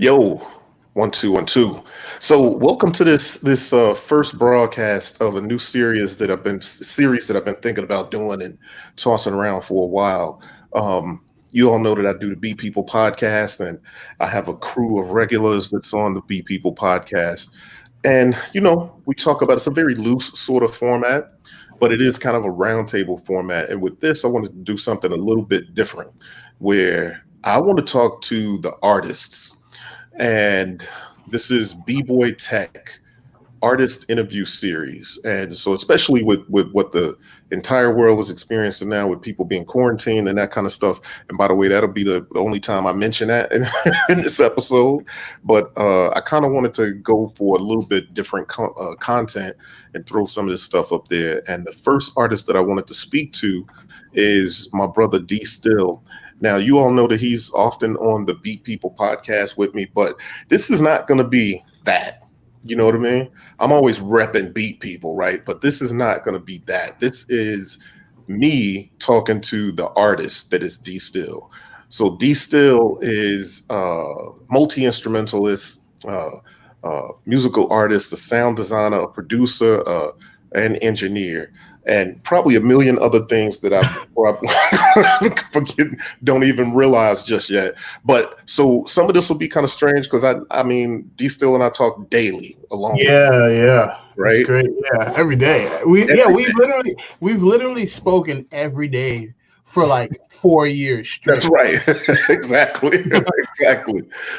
Yo, 1 2 1 2. So, welcome to this first broadcast of a new series that I've been thinking about doing and tossing around for a while. You all know that I do the Be People podcast, and I have a crew of regulars that's on the Be People podcast. And we talk about it's a very loose sort of format, but it is kind of a roundtable format. And with this, I wanted to do something a little bit different, where I want to talk to the artists, and this is Bboytech artist interview series. And so especially with what the entire world is experiencing now with people being quarantined and that kind of stuff. And by the way, that'll be the only time I mention that in, in this episode. But I kind of wanted to go for a little bit different content and throw some of this stuff up there. And the first artist that I wanted to speak to is my brother DSTL. Now, you all know that he's often on the Beat People podcast with me, but this is not going to be that. You know what I mean? I'm always repping Beat People, right? But this is not going to be that. This is me talking to the artist that is DSTL. So DSTL is a multi-instrumentalist, musical artist, a sound designer, a producer, an engineer, and probably a million other things that I probably don't even realize just yet. But so some of this will be kind of strange because I mean, DSTL and I talk daily along. Yeah. Right. That's great. Yeah. Every day. We've literally spoken every day for like 4 years straight. That's right. Exactly.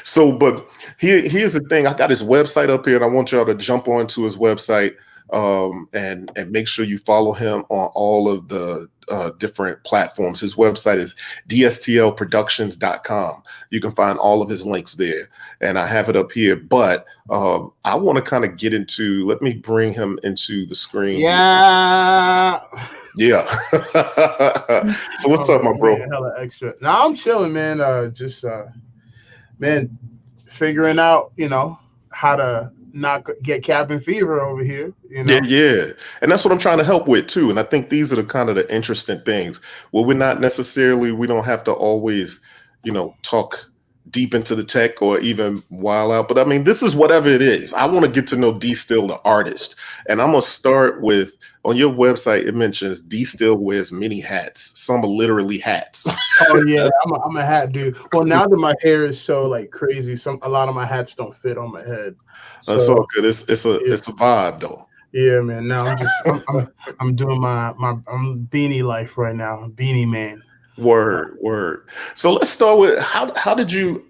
So, but here's the thing. I got his website up here and I want y'all to jump onto his website. And make sure you follow him on all of the different platforms. His website is DSTLproductions.com. You can find all of his links there, and I have it up here. But I want to kind of get into. Let me bring him into the screen. Yeah. So what's up, my bro? Hella extra. Now I'm chilling, man. Man, figuring out, how to not get cabin fever over here. Yeah. And that's what I'm trying to help with too. And I think these are the kind of the interesting things where we don't have to always, talk deep into the tech or even while out. But I mean, this is whatever it is. I want to get to know DSTL, the artist. And I'm going to start with, on your website, it mentions DSTL wears many hats. Some are literally hats. Oh yeah, I'm a hat dude. Well, now that my hair is so like crazy, a lot of my hats don't fit on my head. So, that's all good. It's a vibe though. Yeah, man. Now I'm doing my beanie life right now. Beanie man. Word. So let's start with how did you?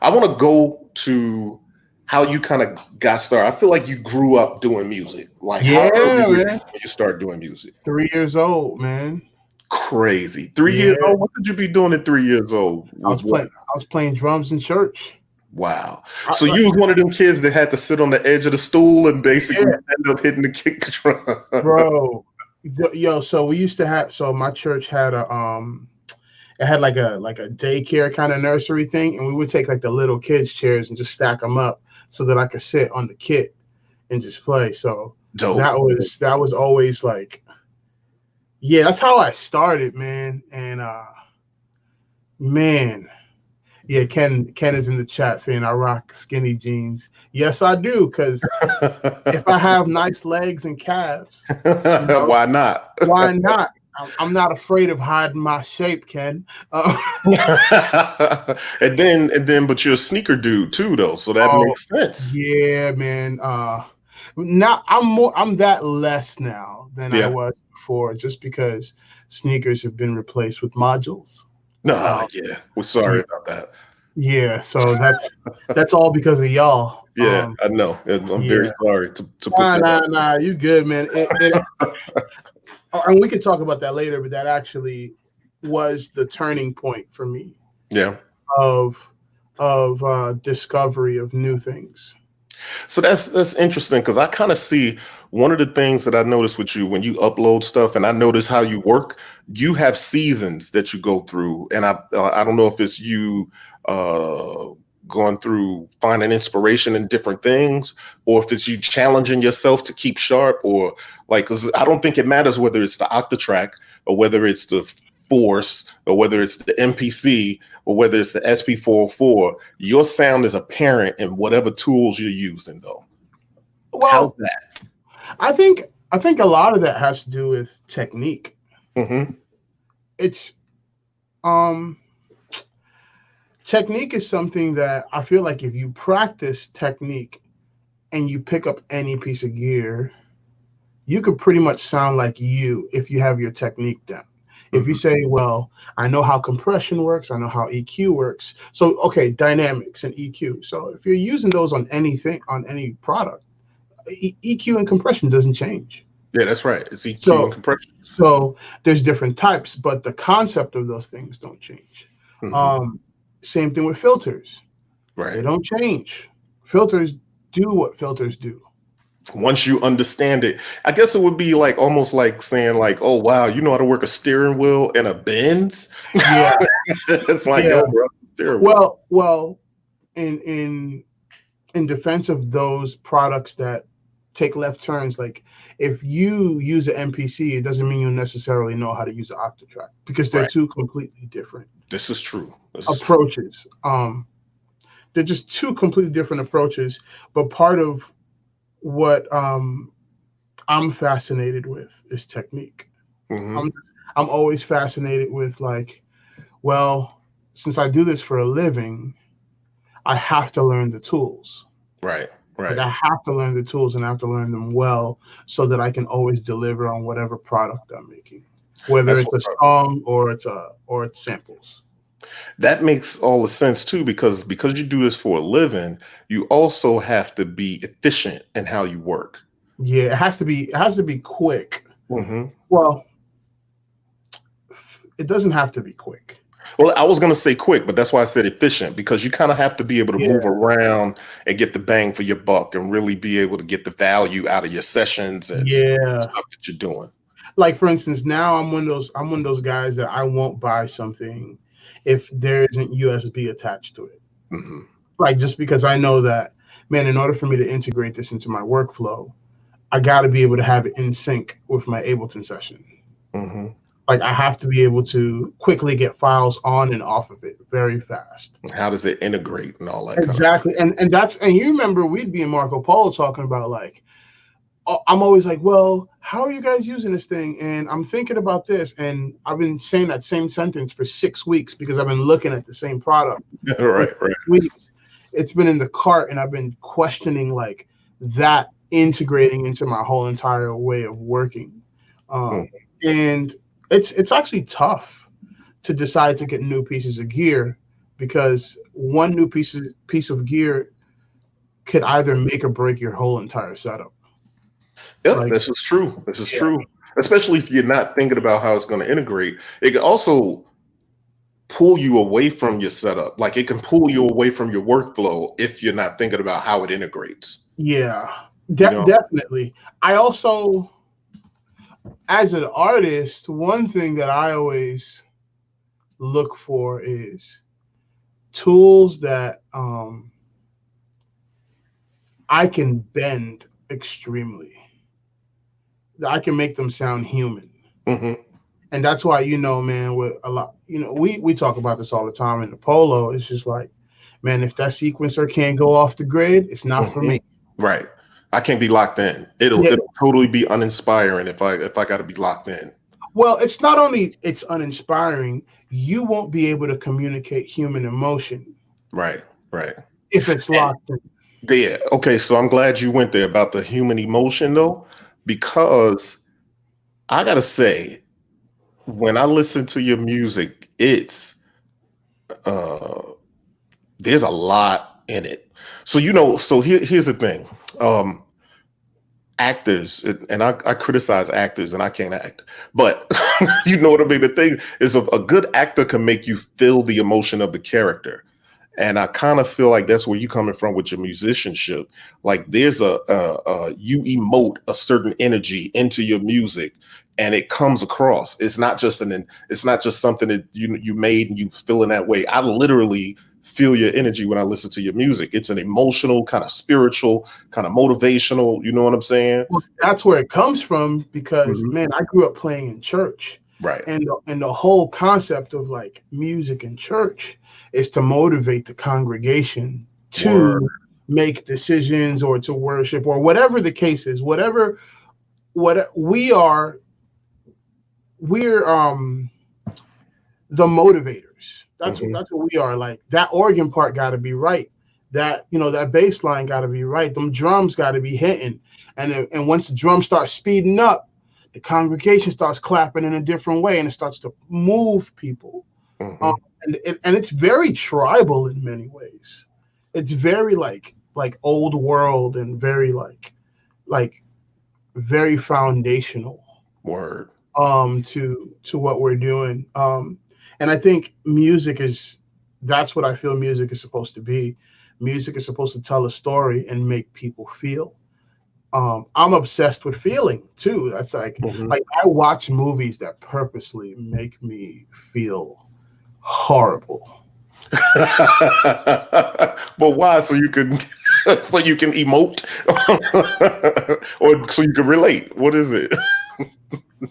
I want to go to how you kind of got started. I feel like you grew up doing music. Like, yeah, how man. When you start doing music? 3 years old, man. Crazy. 3 years old. What did you be doing at 3 years old? I was playing drums in church. Wow. So you was one of them kids that had to sit on the edge of the stool and basically end up hitting the kick drum. Bro. Yo, so we used to have, my church had it had like a daycare kind of nursery thing, and we would take like the little kids chairs and just stack them up so that I could sit on the kit and just play. So dope. That was always like, yeah, that's how I started, man. And man, yeah, Ken is in the chat saying I rock skinny jeans. Yes, I do, because if I have nice legs and calves, why not? Why not? I'm not afraid of hiding my shape, Ken. And then, but you're a sneaker dude too, though, so that makes sense. Yeah, man. Now I'm that less now than I was before, just because sneakers have been replaced with modules. No, we're sorry about that. Yeah, so that's all because of y'all. Yeah, I know. I'm very sorry to put Nah, you good, man. And we could talk about that later, but that actually was the turning point for me. Yeah. Of discovery of new things. So that's interesting, because I kind of see one of the things that I notice with you when you upload stuff, and I notice how you work. You have seasons that you go through, and I don't know if it's you going through finding inspiration in different things, or if it's you challenging yourself to keep sharp, or like, because I don't think it matters whether it's the octatrack or whether it's the Force, or whether it's the MPC, or whether it's the SP404, your sound is apparent in whatever tools you're using, though. How's Well, that? I think a lot of that has to do with technique. Mm-hmm. It's technique is something that I feel like if you practice technique and you pick up any piece of gear, you could pretty much sound like you if you have your technique down. If you say, well, I know how compression works, I know how EQ works. So, okay, dynamics and EQ. So if you're using those on anything, on any product, EQ and compression doesn't change. Yeah, that's right. It's EQ and compression. So there's different types, but the concept of those things don't change. Same thing with filters. Right. They don't change. Filters do what filters do. Once you understand it, I guess it would be like almost like saying like, oh wow, you know how to work a steering wheel and a Benz? Yeah. It's like, yo, bro, steering wheel. Well, in defense of those products that take left turns, like if you use an MPC, it doesn't mean you necessarily know how to use an Octatrack because they're two completely different. This is true. Approaches. They're just two completely different approaches. But part of what I'm fascinated with is technique. I'm always fascinated with like, well, since I do this for a living, I have to learn the tools. Right. Like I have to learn the tools and I have to learn them well so that I can always deliver on whatever product I'm making, whether it's a song or it's samples. That makes all the sense too, because you do this for a living, you also have to be efficient in how you work. Yeah, it has to be quick. Well, it doesn't have to be quick. Well, I was going to say quick, but that's why I said efficient, because you kind of have to be able to move around and get the bang for your buck and really be able to get the value out of your sessions and stuff that you're doing. Like for instance, now I'm one of those guys that I won't buy something if there isn't USB attached to it. Like just because I know that, man, in order for me to integrate this into my workflow, I got to be able to have it in sync with my Ableton session. Like I have to be able to quickly get files on and off of it very fast. How does it integrate and all that? Exactly. Kind of and you remember we'd be in Marco Polo talking about like, I'm always like, well, how are you guys using this thing? And I'm thinking about this. And I've been saying that same sentence for 6 weeks because I've been looking at the same product. Right. 6 weeks. It's been in the cart and I've been questioning like that integrating into my whole entire way of working. And it's actually tough to decide to get new pieces of gear because one new piece of gear could either make or break your whole entire setup. Yep, like, this is true. This is true. Especially if you're not thinking about how it's going to integrate. It can also pull you away from your setup. Like it can pull you away from your workflow if you're not thinking about how it integrates. Yeah, definitely. I also, as an artist, one thing that I always look for is tools that I can bend extremely. I can make them sound human. And that's why, man, with a lot, we talk about this all the time in the Polo. It's just like, man, if that sequencer can't go off the grid, it's not for me. Right. I can't be locked in. It'll totally be uninspiring if I got to be locked in. Well, it's not only it's uninspiring, you won't be able to communicate human emotion. Right. If it's locked in. Yeah. Okay. So I'm glad you went there about the human emotion though, because I gotta say, when I listen to your music, it's there's a lot in it. So here's the thing. Actors, and I criticize actors and I can't act, but you know what I mean? The thing is a good actor can make you feel the emotion of the character. And I kind of feel like that's where you're coming from with your musicianship. Like there's you emote a certain energy into your music and it comes across. It's not just something that you made and you feel in that way. I literally feel your energy when I listen to your music. It's an emotional, kind of spiritual, kind of motivational. You know what I'm saying? Well, that's where it comes from because, man, I grew up playing in church. Right. And the whole concept of like music in church is to motivate the congregation Word. to make decisions or to worship or whatever the case is. What we're the motivators. Hmm. That's what we are. Like that organ part got to be right. That that bass line got to be right. Them drums got to be hitting. And once the drums start speeding up, the congregation starts clapping in a different way, and it starts to move people. Um, Hmm. and it's very tribal in many ways. It's very like old world and very like very foundational Word. to what we're doing. And I think music is that's what I feel music is supposed to be. Music is supposed to tell a story and make people feel. I'm obsessed with feeling too. That's Hmm. like I watch movies that purposely make me feel horrible. But why? So you can so you can emote, or so you can relate. What is it?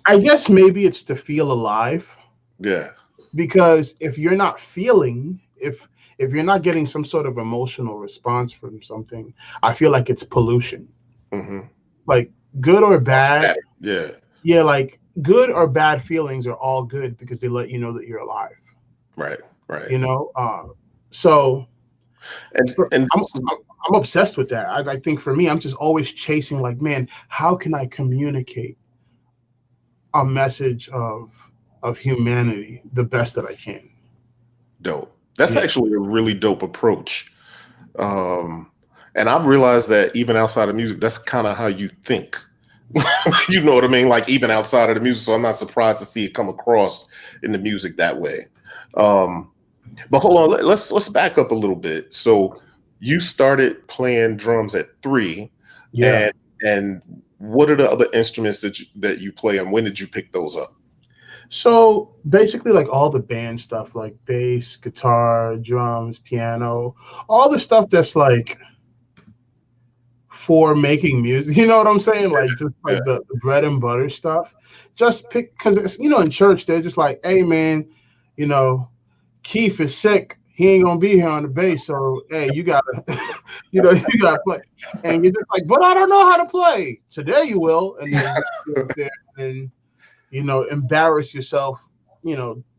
I guess maybe it's to feel alive, Yeah. because if you're not feeling, if you're not getting some sort of emotional response from something, I feel like it's pollution. Hmm. Like good or bad, Static. Yeah. yeah, like good or bad feelings are all good because they let you know that you're alive. Right. Right. You know, so And I'm this is I'm obsessed with that. I think for me, I'm just always chasing like, man, how can I communicate a message of humanity the best that I can? dope. That's Yeah. actually a really dope approach. Um, and I've realized that even outside of music, that's kind of how you think. You know what I mean? Like even outside of the music. So I'm not surprised to see it come across in the music that way. Um, but hold on, let's back up a little bit. So you started playing drums at 3, Yeah. and and what are the other instruments that you play, and when did you pick those up? So basically, like all the band stuff, like bass, guitar, drums, piano, all the stuff that's like for making music. You know what I'm saying? Like just Yeah. like the bread and butter stuff. Just pick because it's in church they're just like, hey man, you know, Keith is sick. He ain't gonna be here on the bass, so hey, you gotta, you gotta play. And you're just like, but I don't know how to play. Today you will, and then you go up there and embarrass yourself,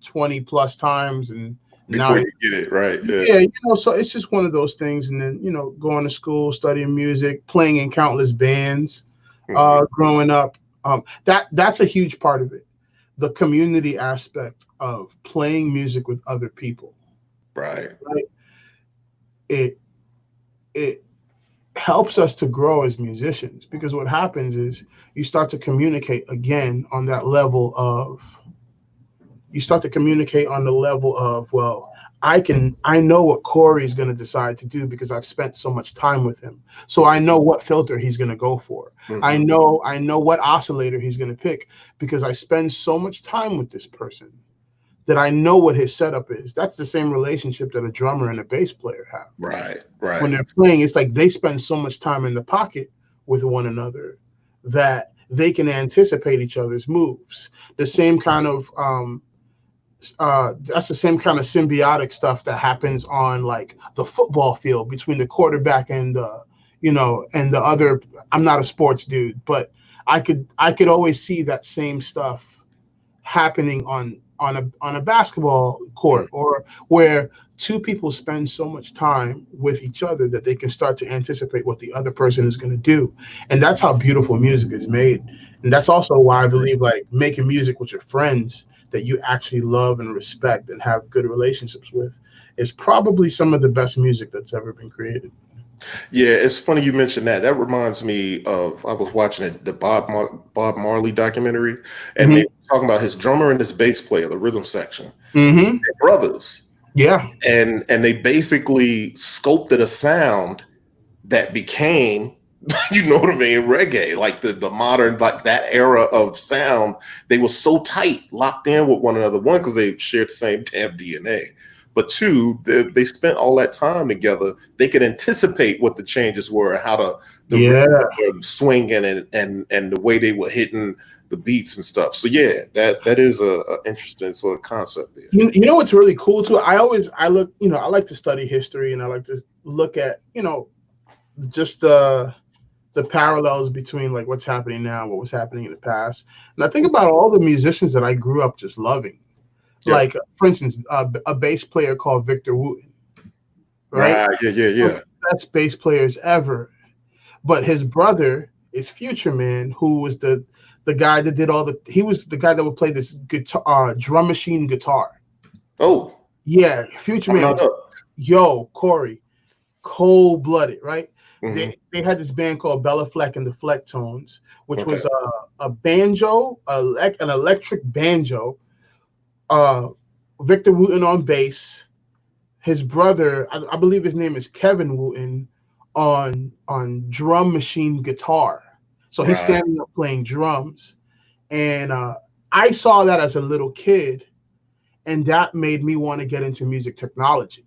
20 plus times, and now Before you get it right. Yeah. yeah, so it's just one of those things. And then, going to school, studying music, playing in countless bands, Mhm. growing up. That's a huge part of it. The community aspect of playing music with other people, Right. right? It it helps us to grow as musicians, because what happens is you start to communicate again on that level of you start to communicate on the level of, well, I know what Corey is going to decide to do because I've spent so much time with him. So I know what filter he's going to go for. Hmm. I know what oscillator he's going to pick because I spend so much time with this person that I know what his setup is. That's the same relationship that a drummer and a bass player have. Right. When Right. they're playing, it's like they spend so much time in the pocket with one another that they can anticipate each other's moves. The same kind of that's the same kind of symbiotic stuff that happens on like the football field between the quarterback and and the other. I'm not a sports dude, but I could always see that same stuff happening on a basketball Mm. court, or where two people spend so much time with each other that they can start to anticipate what the other person is going to do. And that's how beautiful music is made. And that's also why I believe like making music with your friends that you actually love and respect and have good relationships with is probably some of the best music that's ever been created. Yeah, it's funny you mentioned that. That reminds me of I was watching the Bob Marley documentary, and they Hmm. were talking about his drummer and his bass player, the rhythm section, Hmm. they're brothers, Yeah. and they basically sculpted a sound that became, you know what I mean, reggae, like the modern, like that era of sound. They were so tight, locked in with one another. One, because they shared the same damn DNA. But two, they spent all that time together. They could anticipate what the changes were, how the Yeah. rhythm were swinging, and the way they were hitting the beats and stuff. So yeah, that is a interesting sort of concept there. You know what's really cool too? I look, I like to study history, and I like to look at, just the parallels between like what's happening now, what was happening in the past. And I think about all the musicians that I grew up just loving. Yeah. Like, for instance, a bass player called Victor Wooten, right? Yeah. Best bass players ever. But his brother is Future Man, who was the guy that did he was the guy that would play this guitar, drum machine guitar. Oh. Yeah, Future Man. Yo, Corey, cold-blooded, right? Mm-hmm. They had this band called Bella Fleck and the Flecktones, which was a banjo, an electric banjo. Victor Wooten on bass. His brother, I believe his name is Kevin Wooten, on drum machine guitar. So he's standing up playing drums. And I saw that as a little kid, and that made me want to get into music technology.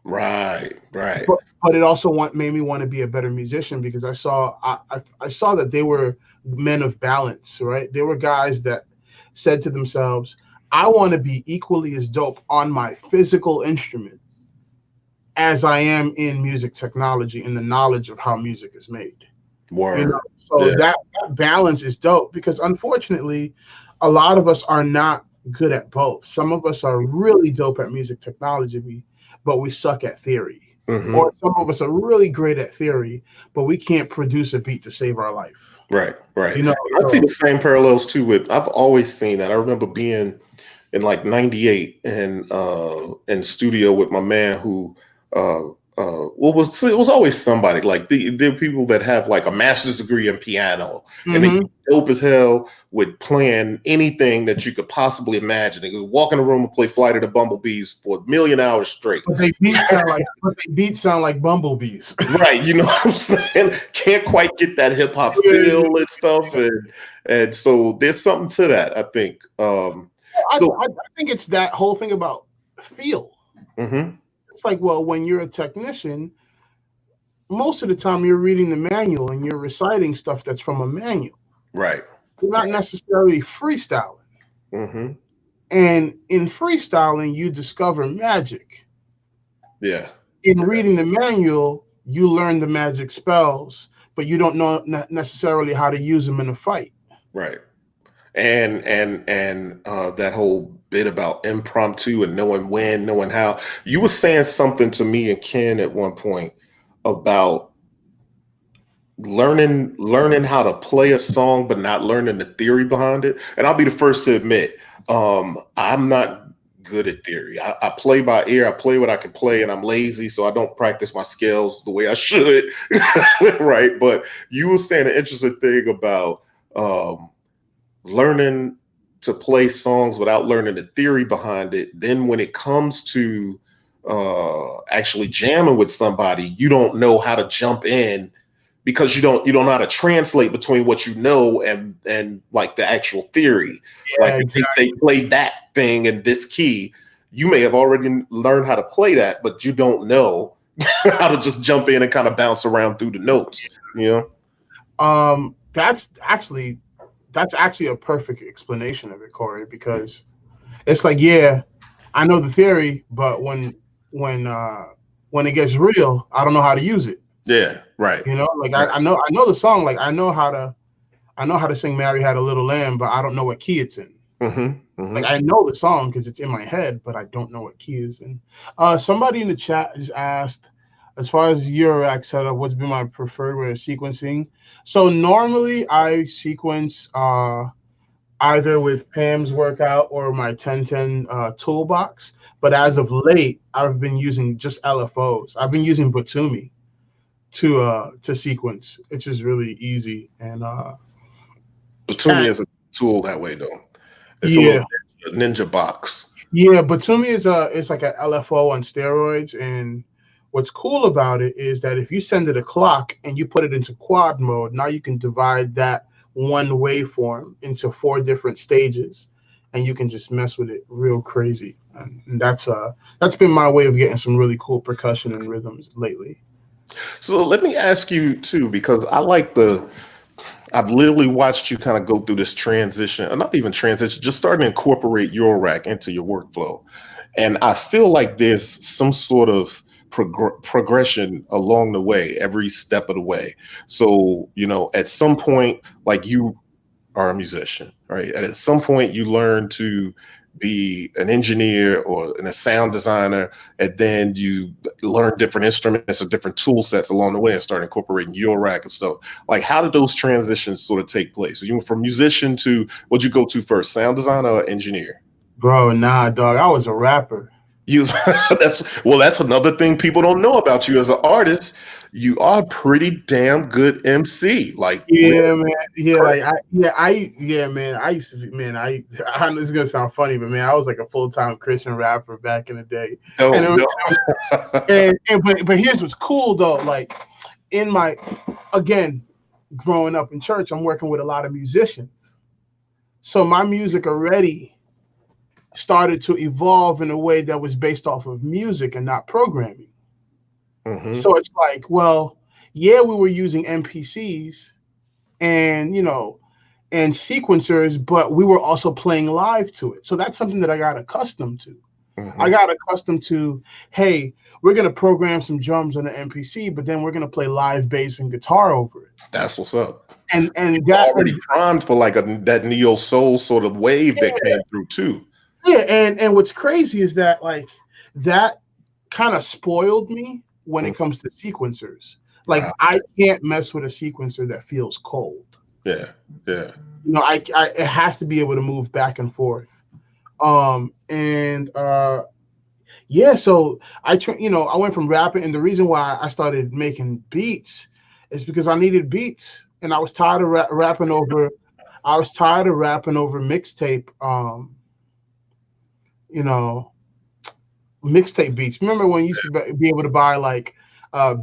Right. But it also made me want to be a better musician, because I saw that they were men of balance, right? They were guys that said to themselves, I want to be equally as dope on my physical instrument as I am in music technology and the knowledge of how music is made. Word. That balance is dope, because unfortunately, a lot of us are not good at both. Some of us are really dope at music technology, but we suck at theory. Mm-hmm. Or some of us are really great at theory, but we can't produce a beat to save our life. Right. I see the same parallels too I've always seen that. I remember being in like 98 and in studio with my man who it was always somebody like there are people that have like a master's degree in piano, and they dope as hell with playing anything that you could possibly imagine. They could walk in the room and play Flight of the Bumblebees for 1,000,000 hours straight. But they beats sound like bumblebees. Right, you know what I'm saying? Can't quite get that hip hop feel and stuff, and so there's something to that, I think. I think it's that whole thing about feel. Mm-hmm. It's like, well, when you're a technician, most of the time you're reading the manual and you're reciting stuff that's from a manual. Right. You're not necessarily freestyling. Mm-hmm. And in freestyling, you discover magic. Yeah. In reading the manual, you learn the magic spells, but you don't know necessarily how to use them in a fight. Right. And that whole bit about impromptu and knowing when, knowing how. You were saying something to me and Ken at one point about learning how to play a song, but not learning the theory behind it. And I'll be the first to admit, I'm not good at theory. I play by ear. I play what I can play, and I'm lazy, so I don't practice my skills the way I should. Right. But you were saying an interesting thing about learning to play songs without learning the theory behind it. Then when it comes to actually jamming with somebody, you don't know how to jump in because you don't know how to translate between what you know and like the actual theory. Yeah, like if they say play that thing in this key, you may have already learned how to play that, but you don't know how to just jump in and kind of bounce around through the notes. You know? That's actually a perfect explanation of it, Corey, because it's like, yeah, I know the theory, but when it gets real, I don't know how to use it. Yeah, right. You know, like right. I know the song, like I know how to sing Mary Had a Little Lamb, but I don't know what key it's in. Mm-hmm, mm-hmm. Like I know the song because it's in my head, but I don't know what key is in. Somebody in the chat just asked, as far as your rack setup, what's been my preferred way of sequencing? So normally I sequence either with Pam's workout or my 1010 toolbox. But as of late, I've been using just LFOs. I've been using Bboytech to sequence. It's just really easy. And Bboytech is a tool that way though. It's a ninja box. Yeah, Bboytech is like an LFO on steroids. And what's cool about it is that if you send it a clock and you put it into quad mode, now you can divide that one waveform into 4 different stages, and you can just mess with it real crazy. And that's been my way of getting some really cool percussion and rhythms lately. So let me ask you too, because I like the I've literally watched you kind of go through this transition, or not even transition, just starting to incorporate Eurorack into your workflow. And I feel like there's some sort of progression along the way, every step of the way. So, you know, at some point, like you are a musician, right? And at some point, you learn to be an engineer or a sound designer, and then you learn different instruments or different tool sets along the way and start incorporating your rack and stuff. Like, how did those transitions sort of take place? You went from musician to, what'd you go to first, sound designer or engineer? Bro, nah, dog. I was a rapper. You that's another thing people don't know about you as an artist. You are a pretty damn good MC. Like, yeah, man. Yeah, like man. I used to be, man. I know this is gonna sound funny, but man, I was like a full-time Christian rapper back in the day. And, but here's what's cool though. Like in my, again, growing up in church, I'm working with a lot of musicians, so my music already started to evolve in a way that was based off of music and not programming. Mm-hmm. So it's like, well, yeah, we were using MPCs and, you know, and sequencers, but we were also playing live to it. So that's something that I got accustomed to. Mm-hmm. I got accustomed to, hey, we're going to program some drums on the MPC, but then we're going to play live bass and guitar over it. That's what's up. And that already primed for like that neo soul sort of wave that came through too. Yeah, and what's crazy is that like that kind of spoiled me when it comes to sequencers. Like I can't mess with a sequencer that feels cold. Yeah. You know, I it has to be able to move back and forth. So I went from rapping, and the reason why I started making beats is because I needed beats, and I was tired of rapping over. I was tired of rapping over Mixtape. You know, Mixtape beats. Remember when you used to be able to buy like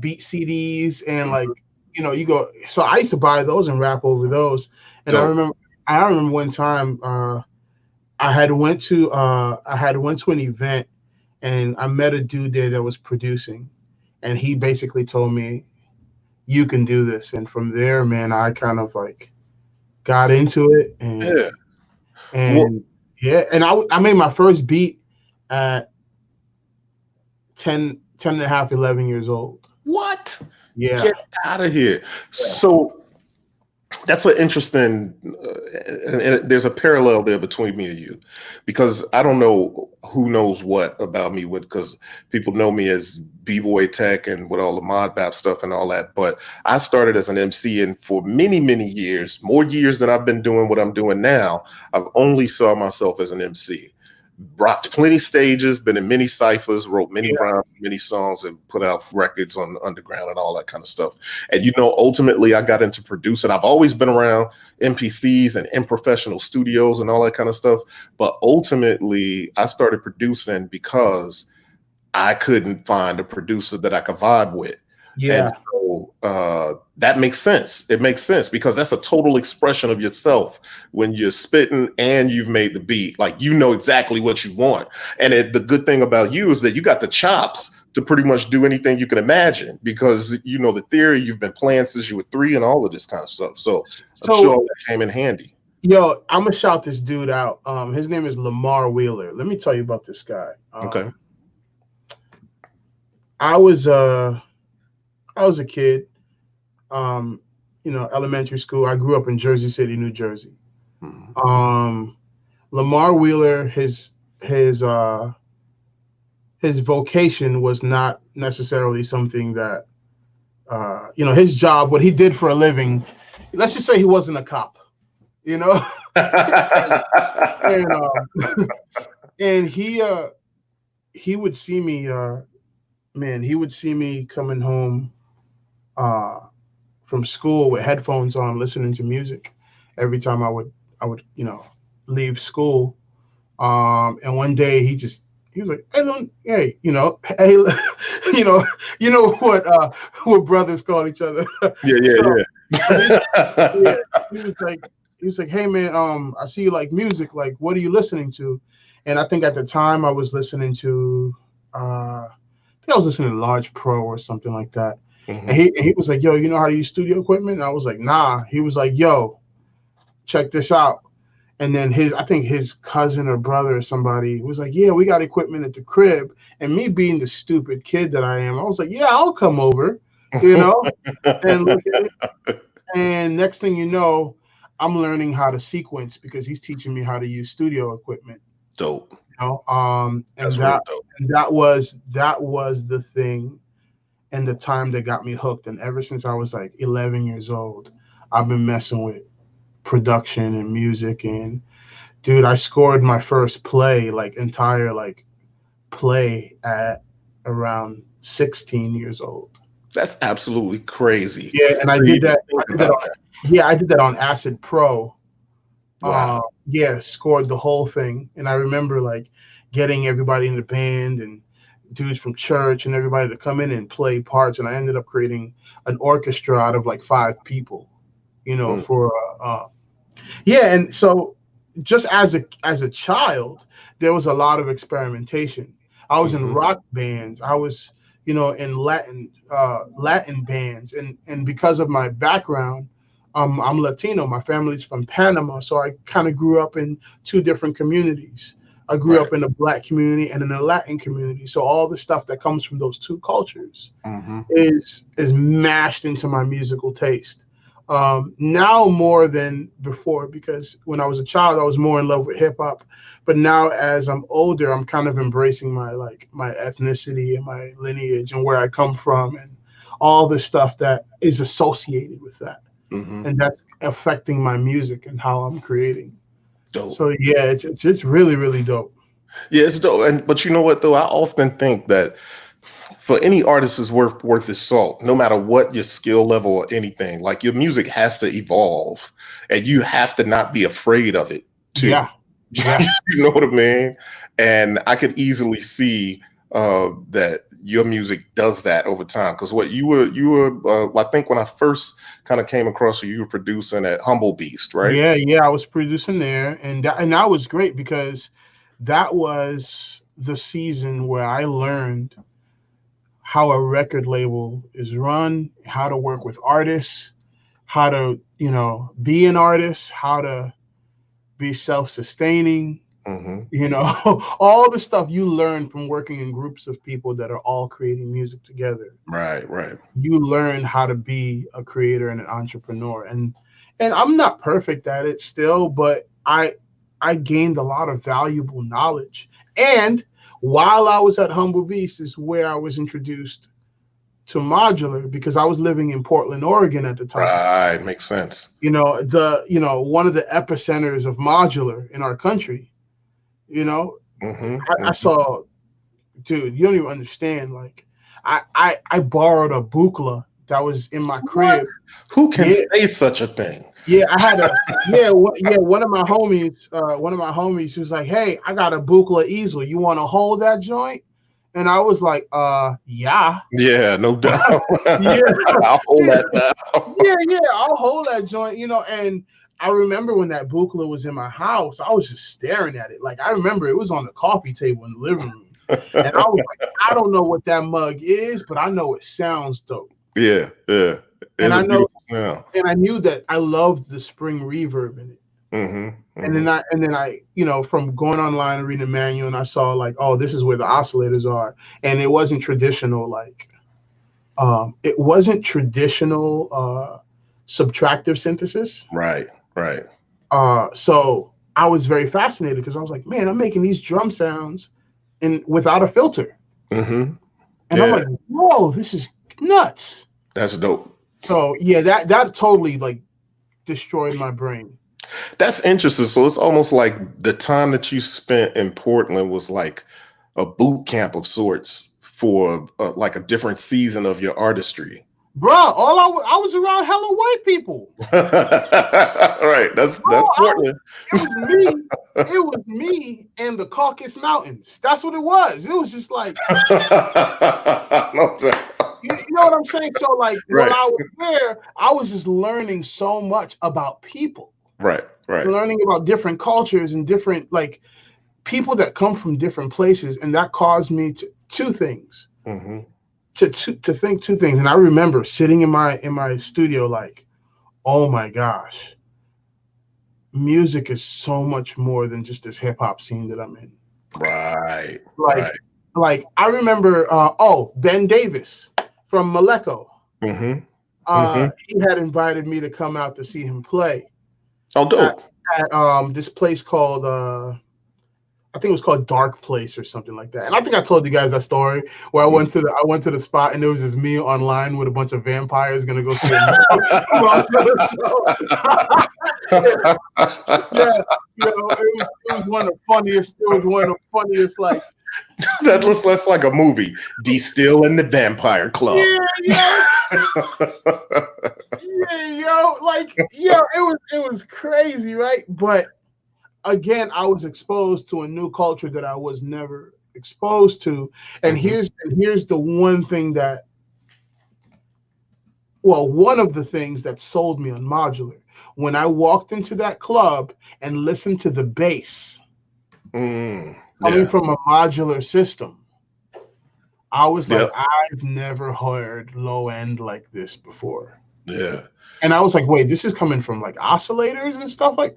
beat CDs and like, you know, you go. So I used to buy those and rap over those. And I remember one time I had went to an event and I met a dude there that was producing, and he basically told me, "You can do this." And from there, man, I kind of like got into it and I made my first beat at 10 and a half, 11 years old. What? Yeah. Get out of here. Yeah. So that's an interesting, and there's a parallel there between me and you, because I don't know who knows what about me because people know me as Bboytech and with all the mod bap stuff and all that. But I started as an MC, and for many, many years, more years than I've been doing what I'm doing now, I've only saw myself as an MC. Rocked plenty stages, been in many ciphers, wrote many rhymes, many songs, and put out records on the underground and all that kind of stuff. And, you know, ultimately I got into producing. I've always been around MPCs and in professional studios and all that kind of stuff. But ultimately I started producing because I couldn't find a producer that I could vibe with. Yeah. And so that makes sense. It makes sense because that's a total expression of yourself when you're spitting and you've made the beat. Like, you know exactly what you want. And the good thing about you is that you got the chops to pretty much do anything you can imagine because, you know, the theory, you've been playing since you were 3 and all of this kind of stuff. So I'm sure that came in handy. Yo, I'm going to shout this dude out. His name is Lamar Wheeler. Let me tell you about this guy. Okay. I was a kid, you know, elementary school. I grew up in Jersey City, New Jersey. Mm-hmm. Lamar Wheeler, his vocation was not necessarily something that, you know, his job, what he did for a living. Let's just say he wasn't a cop, you know. And he would see me. Man, he would see me coming home from school with headphones on, listening to music every time I would, you know, leave school. And one day he was like, hey, you know, hey, you know what brothers call each other. Yeah. He was like, hey man, I see you like music. Like, what are you listening to? And I think at the time I was listening to, I was listening to Large Pro or something like that. And he was like, yo, you know how to use studio equipment? And I was like, nah. He was like, yo, check this out. And then I think his cousin or brother or somebody was like, yeah, we got equipment at the crib. And me being the stupid kid that I am, I was like, yeah, I'll come over, you know, and look at it. And next thing you know, I'm learning how to sequence because he's teaching me how to use studio equipment. Dope. You know, and That's real dope. that was the thing and the time that got me hooked. And ever since I was like 11 years old, I've been messing with production and music. And dude, I scored my first play, like entire like play at around 16 years old. That's absolutely crazy. Yeah, and I did that. I did that on Acid Pro. Wow. Yeah, scored the whole thing. And I remember like getting everybody in the band and dudes from church and everybody to come in and play parts. And I ended up creating an orchestra out of like 5 people, you know, for yeah. And so just as a child, there was a lot of experimentation. I was in rock bands. I was, you know, in Latin bands, and because of my background, I'm Latino. My family's from Panama, so I kind of grew up in 2 different communities. I grew up in the Black community and in the Latin community. So all the stuff that comes from those 2 cultures is mashed into my musical taste. Now more than before, because when I was a child, I was more in love with hip hop. But now as I'm older, I'm kind of embracing my ethnicity and my lineage and where I come from and all the stuff that is associated with that. And that's affecting my music and how I'm creating. Dope. So yeah, it's really, really dope. Yeah, it's dope. But you know what though? I often think that for any artist is worth its salt, no matter what your skill level or anything. Like your music has to evolve, and you have to not be afraid of it too. Yeah. You know what I mean? And I could easily see that your music does that over time. Because what you were, I think when I first kind of came across you were producing at Humble Beast, right? Yeah, I was producing there, and that was great because that was the season where I learned how a record label is run, how to work with artists, how to, you know, be an artist, how to be self-sustaining, you know, all the stuff you learn from working in groups of people that are all creating music together. Right. You learn how to be a creator and an entrepreneur. And I'm not perfect at it still, but I gained a lot of valuable knowledge. And while I was at Humble Beast is where I was introduced to Modular, because I was living in Portland, Oregon at the time. Right, makes sense. You know, one of the epicenters of Modular in our country. You know, I saw, dude, you don't even understand. Like, I borrowed a Buchla that was in my crib. What? Who can say such a thing? Yeah, I had one of my homies was like, hey, I got a Buchla easel. You want to hold that joint? And I was like, yeah. Yeah, no doubt. Yeah. I'll hold that down. Yeah, I'll hold that joint, you know. And I remember when that Buchla was in my house, I was just staring at it. Like, I remember it was on the coffee table in the living room. And I was like, I don't know what that mug is, but I know it sounds dope. Yeah. And I know, and I knew that I loved the spring reverb in it. And then I, you know, from going online and reading the manual, and I saw like, oh, this is where the oscillators are, and it wasn't traditional, like, subtractive synthesis. Right. So I was very fascinated because I was like, man, I'm making these drum sounds without a filter. And I'm like, whoa, this is nuts. That's dope. So yeah, that totally like destroyed my brain. That's interesting. So it's almost like the time that you spent in Portland was like a boot camp of sorts for like a different season of your artistry. Bro, I was around hella white people. Right, that's Portland. It was me and the Caucasus Mountains. That's what it was. It was just like, you know what I'm saying? So like, when I was there, I was just learning so much about people. Right. Learning about different cultures and different like people that come from different places, and that caused me to 2 things. to think two things. And I remember sitting in my studio like, oh my gosh, music is so much more than just this hip hop scene that I'm in. Right. Like, Right. like I remember, Ben Davis from Maleko. Mm-hmm. Mm-hmm. He had invited me to come out to see him play Oh, at, dope. at this place called I think it was called Dark Place or something like that. And I think I told you guys that story where I went to the spot and there was this me online with a bunch of vampires gonna go see a yeah, it was one of the funniest. It was one of the funniest, like that looks less like a movie. DSTL and the Vampire Club. Yeah, it was crazy, right? But again, I was exposed to a new culture that I was never exposed to. And here's the one thing that, one of the things that sold me on Modular. When I walked into that club and listened to the bass coming from a modular system, I was like, I've never heard low end like this before. Yeah. And I was like, wait, this is coming from like oscillators and stuff like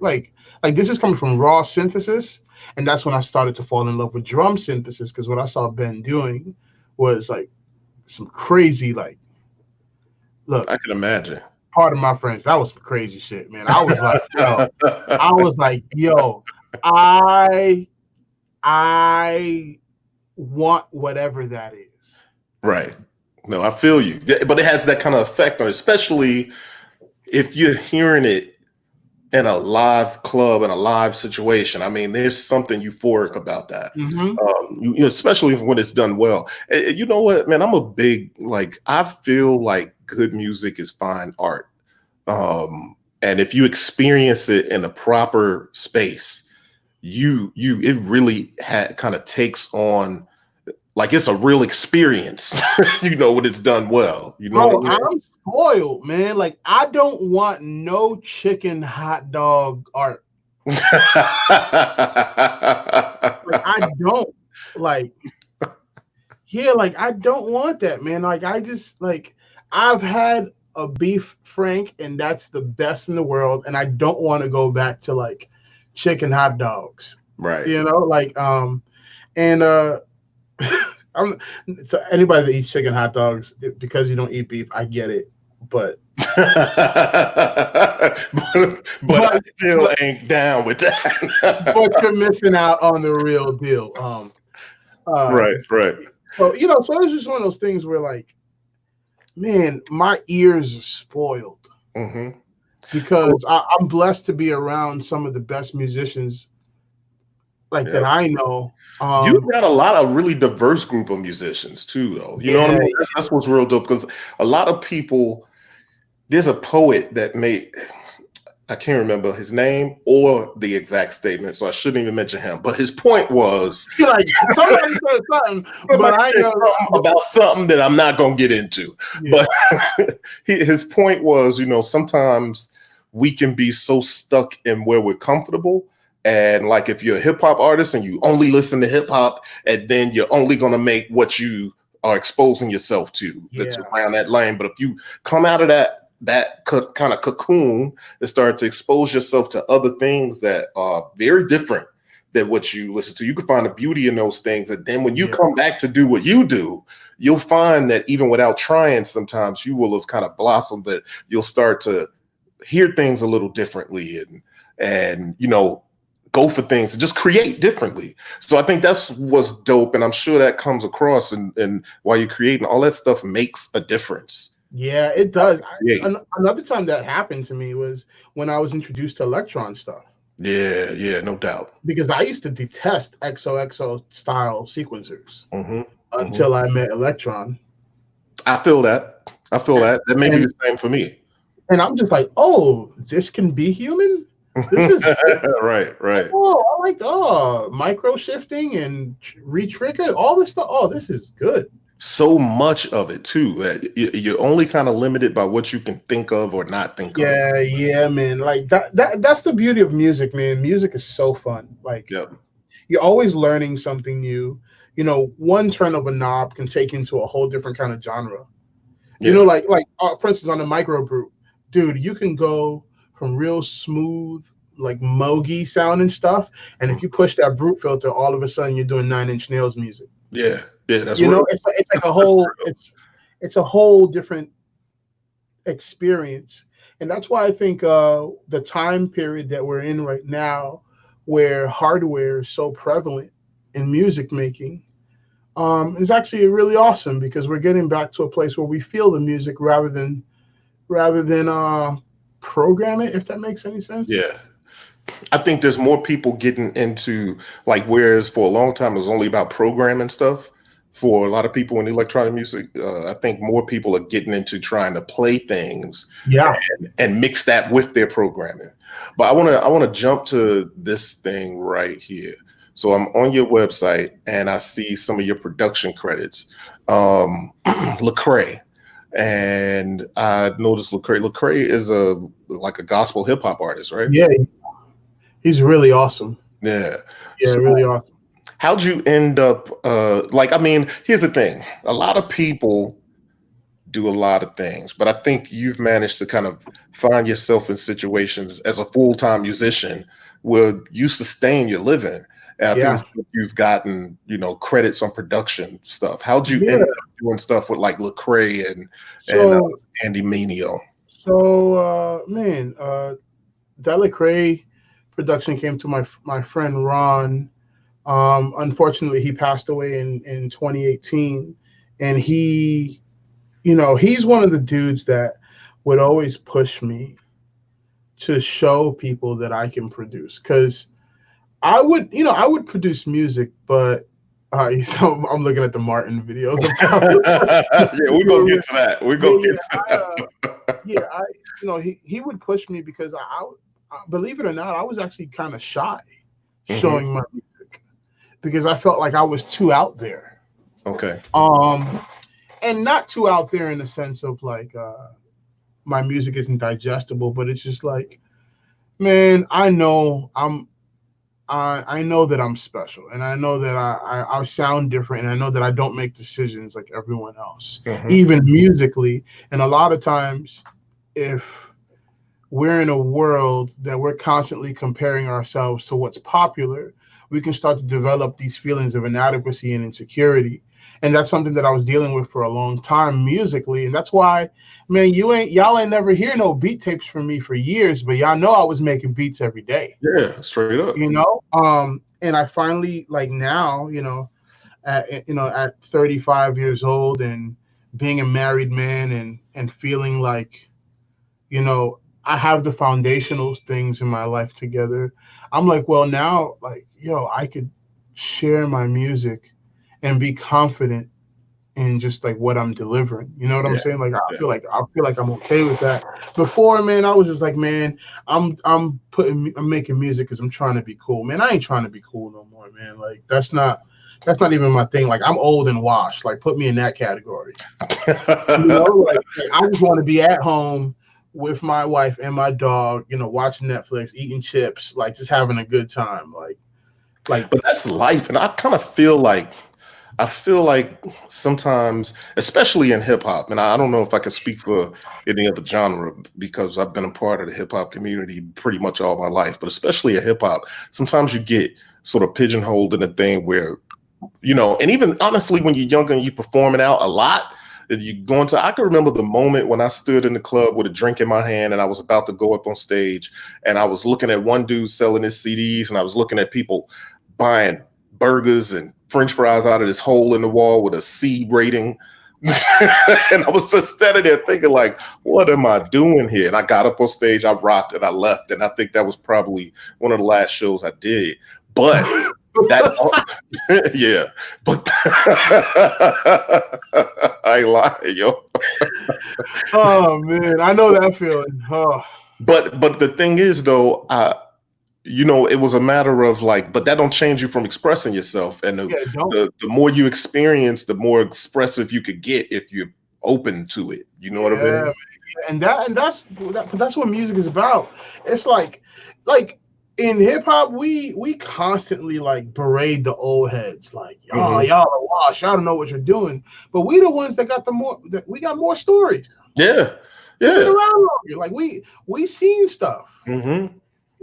this is coming from raw synthesis. And that's when I started to fall in love with drum synthesis, because what I saw Ben doing was like some crazy, like, look, I can imagine. Part of my friends, that was some crazy shit, man. I was like, yo, I want whatever that is. Right. No, I feel you. But it has that kind of effect on it, especially if you're hearing it in a live club, in a live situation. I mean, there's something euphoric about that. Especially when it's done well. You know what, man, I'm a big, like, I feel like good music is fine art. And if you experience it in a proper space, it really kind of takes on, like, it's a real experience, when it's done well. Bro, I'm spoiled, man. Like, I don't want no chicken hot dog art. I don't I don't want that, man. Like, I've had a beef frank and that's the best in the world. And I don't want to go back to like chicken hot dogs. Right. So anybody that eats chicken hot dogs, because you don't eat beef, I get it, but I still ain't down with that. But you're missing out on the real deal. Right. So so it's just one of those things where, like, man, my ears are spoiled because I'm blessed to be around some of the best musicians that I know. You've got a lot of really diverse group of musicians too, though. You know what I mean? That's what's real dope, because a lot of people, there's a poet that I can't remember his name or the exact statement, so I shouldn't even mention him. But his point was, like, somebody said something, but I know about something that I'm not going to get into. Yeah. But his point was, sometimes we can be so stuck in where we're comfortable. And like, if you're a hip hop artist and you only listen to hip hop, and then you're only going to make what you are exposing yourself to that's around that lane. But if you come out of that kind of cocoon and start to expose yourself to other things that are very different than what you listen to, you can find the beauty in those things. And then when you come back to do what you do, you'll find that even without trying, sometimes you will have kind of blossomed, that you'll start to hear things a little differently and go for things and just create differently. So I think that's what's dope. And I'm sure that comes across, and while you're creating, all that stuff makes a difference. Yeah, it does. Another time that happened to me was when I was introduced to electron stuff. Yeah, no doubt. Because I used to detest XOXO style sequencers until I met electron. I feel that. That may be the same for me. And I'm just like, oh, this can be human? This is right. Oh, I like micro shifting and re-trigger, all this stuff. Oh, this is good. So much of it too that you're only kind of limited by what you can think of or not think of. Yeah, man. Like that's the beauty of music, man. Music is so fun. Like, you're always learning something new. one turn of a knob can take you into a whole different kind of genre. Yeah. For instance, on the micro brute, dude, you can go from real smooth, like Mogi sounding stuff, and if you push that brute filter, all of a sudden you're doing 9 Inch Nails music. Yeah. Yeah. That's real. It's like a whole it's a whole different experience, and that's why I think the time period that we're in right now, where hardware is so prevalent in music making, is actually really awesome because we're getting back to a place where we feel the music rather than program it, if that makes any sense. Yeah. I think there's more people getting into, like, whereas for a long time it was only about programming stuff. For a lot of people in electronic music, I think more people are getting into trying to play things Yeah. and mix that with their programming. But I want to jump to this thing right here. So I'm on your website and I see some of your production credits. Lecrae. And I noticed Lecrae. Lecrae is like a gospel hip hop artist, right? Yeah, he's really awesome. Yeah. Yeah, So really awesome. how'd you end up like, I mean, here's the thing. A lot of people do a lot of things, but I think you've managed to kind of find yourself in situations as a full-time musician where you sustain your living. And I think Yeah. it's you've gotten, credits on production stuff. How'd you Yeah. end up doing stuff with like Lecrae and So Andy Mineo? man, that Lecrae production came to my friend Ron. Unfortunately, he passed away in 2018, and he's one of the dudes that would always push me to show people that I can produce, because I would produce music, but so I'm looking at the Martin videos. Yeah, we're gonna get to that. We're gonna get to that. He would push me because believe it or not, I was actually kind of shy Mhm. showing my music because I felt like I was too out there. Okay. And not too out there in the sense of like my music isn't digestible, but it's just like, man, I know that I'm special, and I know that I sound different, and I know that I don't make decisions like everyone else, even musically. And a lot of times, if we're in a world that we're constantly comparing ourselves to what's popular, we can start to develop these feelings of inadequacy and insecurity. And that's something that I was dealing with for a long time musically. And that's why, man, y'all ain't never hear no beat tapes from me for years, but y'all know I was making beats every day. Yeah, straight up. And I finally, like, now, at 35 years old and being a married man and feeling like, I have the foundational things in my life together. I'm like, well, now, like, I could share my music and be confident in just like what I'm delivering. You know what I'm saying? Like, I feel like I'm okay with that. Before, man, I was just like, man, I'm making music because I'm trying to be cool. Man, I ain't trying to be cool no more, man. Like, that's not even my thing. Like, I'm old and washed. Like, put me in that category. Like I just want to be at home with my wife and my dog, watching Netflix, eating chips, like just having a good time. But that's life. And I feel like sometimes, especially in hip hop, and I don't know if I can speak for any other genre because I've been a part of the hip hop community pretty much all my life, but especially in hip hop, sometimes you get sort of pigeonholed in a thing where, and even honestly, when you're younger and you're performing out a lot, I can remember the moment when I stood in the club with a drink in my hand and I was about to go up on stage and I was looking at one dude selling his CDs and I was looking at people buying burgers and French fries out of this hole in the wall with a C rating. And I was just standing there thinking, like, what am I doing here? And I got up on stage, I rocked, and I left. And I think that was probably one of the last shows I did. But yeah, but I ain't lying, yo. Oh man, I know that feeling. Oh. But the thing is, though, it was a matter of like, but that don't change you from expressing yourself. And the more you experience, the more expressive you could get if you're open to it. You know what I mean? And that's what music is about. It's like in hip hop, we constantly like berate the old heads, like, oh, Hmm. y'all are washed, y'all don't know what you're doing. But we the ones that got the more that we got more stories. Yeah, We've been yeah. around longer. Like we seen stuff, Hmm. you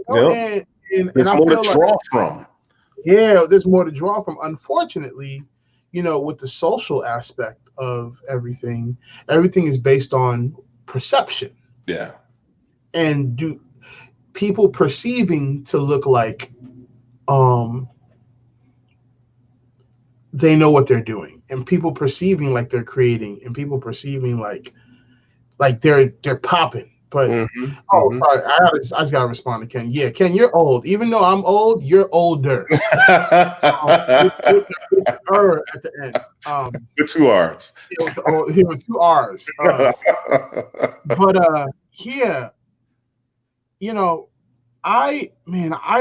know, Yep. and There's I more to feel like, draw from. yeah, there's more to draw from. Unfortunately, you know, with the social aspect of everything, everything is based on perception Yeah. and do people perceiving to look like um they know what they're doing, and people perceiving like they're creating, and people perceiving like they're popping. But Hmm. oh, Hmm. sorry, I just gotta respond to Ken. Yeah, Ken, you're old. Even though I'm old, you're older. With the at the end. With 2 R's. Yeah, with two R's. But yeah, you know, I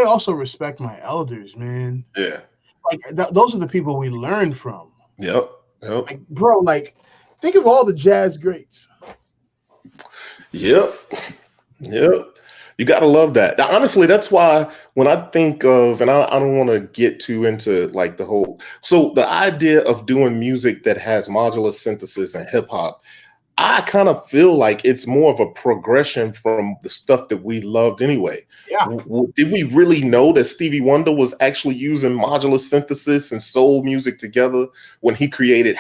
also respect my elders, man. Yeah. Like those are the people we learn from. Yep. Yep. Like, bro, like think of all the jazz greats. Yep. Yep. You got to love that. Honestly, that's why when I think of, and I don't want to get too into like the whole, so the idea of doing music that has modular synthesis and hip hop, I kind of feel like it's more of a progression from the stuff that we loved anyway. Yeah, Did we really know that Stevie Wonder was actually using modular synthesis and soul music together when he created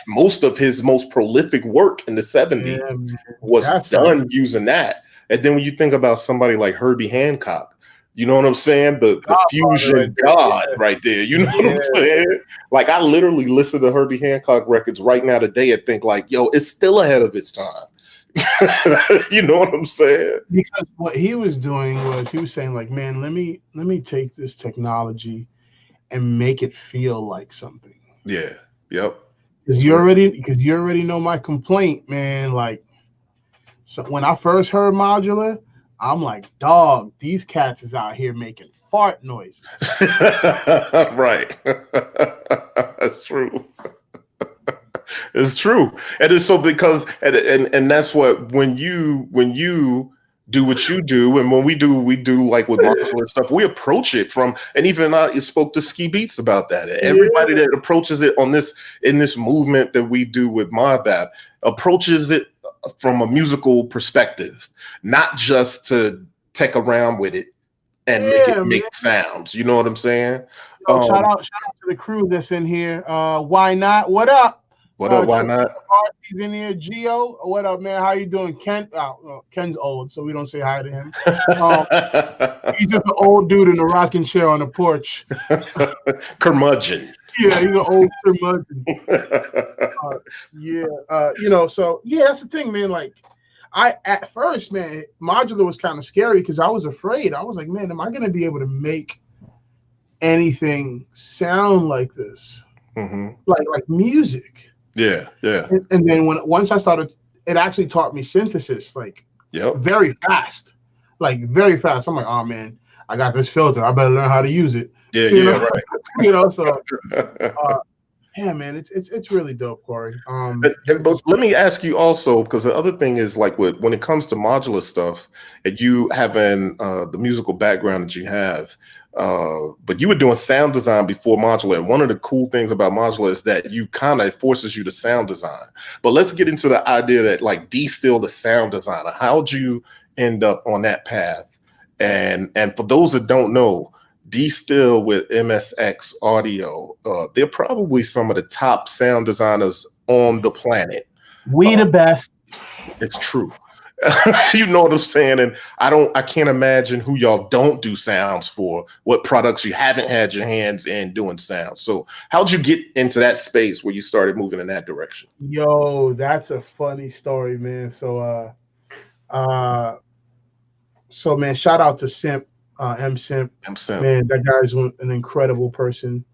most of his most prolific work in the yeah, 70s man. was That's done using that. And then when you think about somebody like Herbie Hancock, you know what I'm saying? The Godfather right fusion god right there. You know what there. I'm saying? Like I literally listen to Herbie Hancock records right now today and think like, yo, it's still ahead of its time. You know what I'm saying? Because what he was doing was he was saying like, man, let me take this technology and make it feel like something. Yeah. Yep. Because That's you already know my complaint, man. Like, so when I first heard modular, I'm like, dog, these cats is out here making fart noises. right. That's true. It's true. And it's so because and that's what when you do what you do, and when we do like with modular stuff, we approach it from, and even I spoke to Ski Beats about that. Everybody Yeah, that approaches it on this in this movement that we do with Mobbab approaches it from a musical perspective, not just to take around with it and make it yeah, man. make sounds. You know what I'm saying? Yo, shout Um, out, shout out to the crew that's in here. Why not? What up? what up? Why Trey not? He's in here. Geo, what up, man? How you doing? Ken, Ken's old, so we don't say hi to him. Um, he's just an old dude in a rocking chair on the porch. Curmudgeon. Yeah, he's an old curmudgeon. So yeah, that's the thing, man. Like, at first, man, modular was kind of scary because I was afraid. I was like, man, am I gonna be able to make anything sound like this? Mm-hmm. Like music. Yeah, yeah. And then once I started, it actually taught me synthesis, like Yep. very fast, like very fast. I'm like, oh man, I got this filter. I better learn how to use it. Yeah, You yeah, know? right. So yeah, man, it's really dope, Corey. But let me ask you also, because the other thing is like when it comes to modular stuff, and you having the musical background that you have, but you were doing sound design before modular. And one of the cool things about modular is that you kind of forces you to sound design. But let's get into the idea that like DSTL the sound designer. How'd you end up on that path? And for those that don't know, DSTL with MSX Audio, they're probably some of the top sound designers on the planet. we the best. It's true. You know what I'm saying? And I can't imagine who y'all don't do sounds for, what products you haven't had your hands in doing sounds. So how'd you get into that space where you started moving in that direction? Yo, that's a funny story, man. So man, shout out to Simp, M Simp. Man, that guy's an incredible person.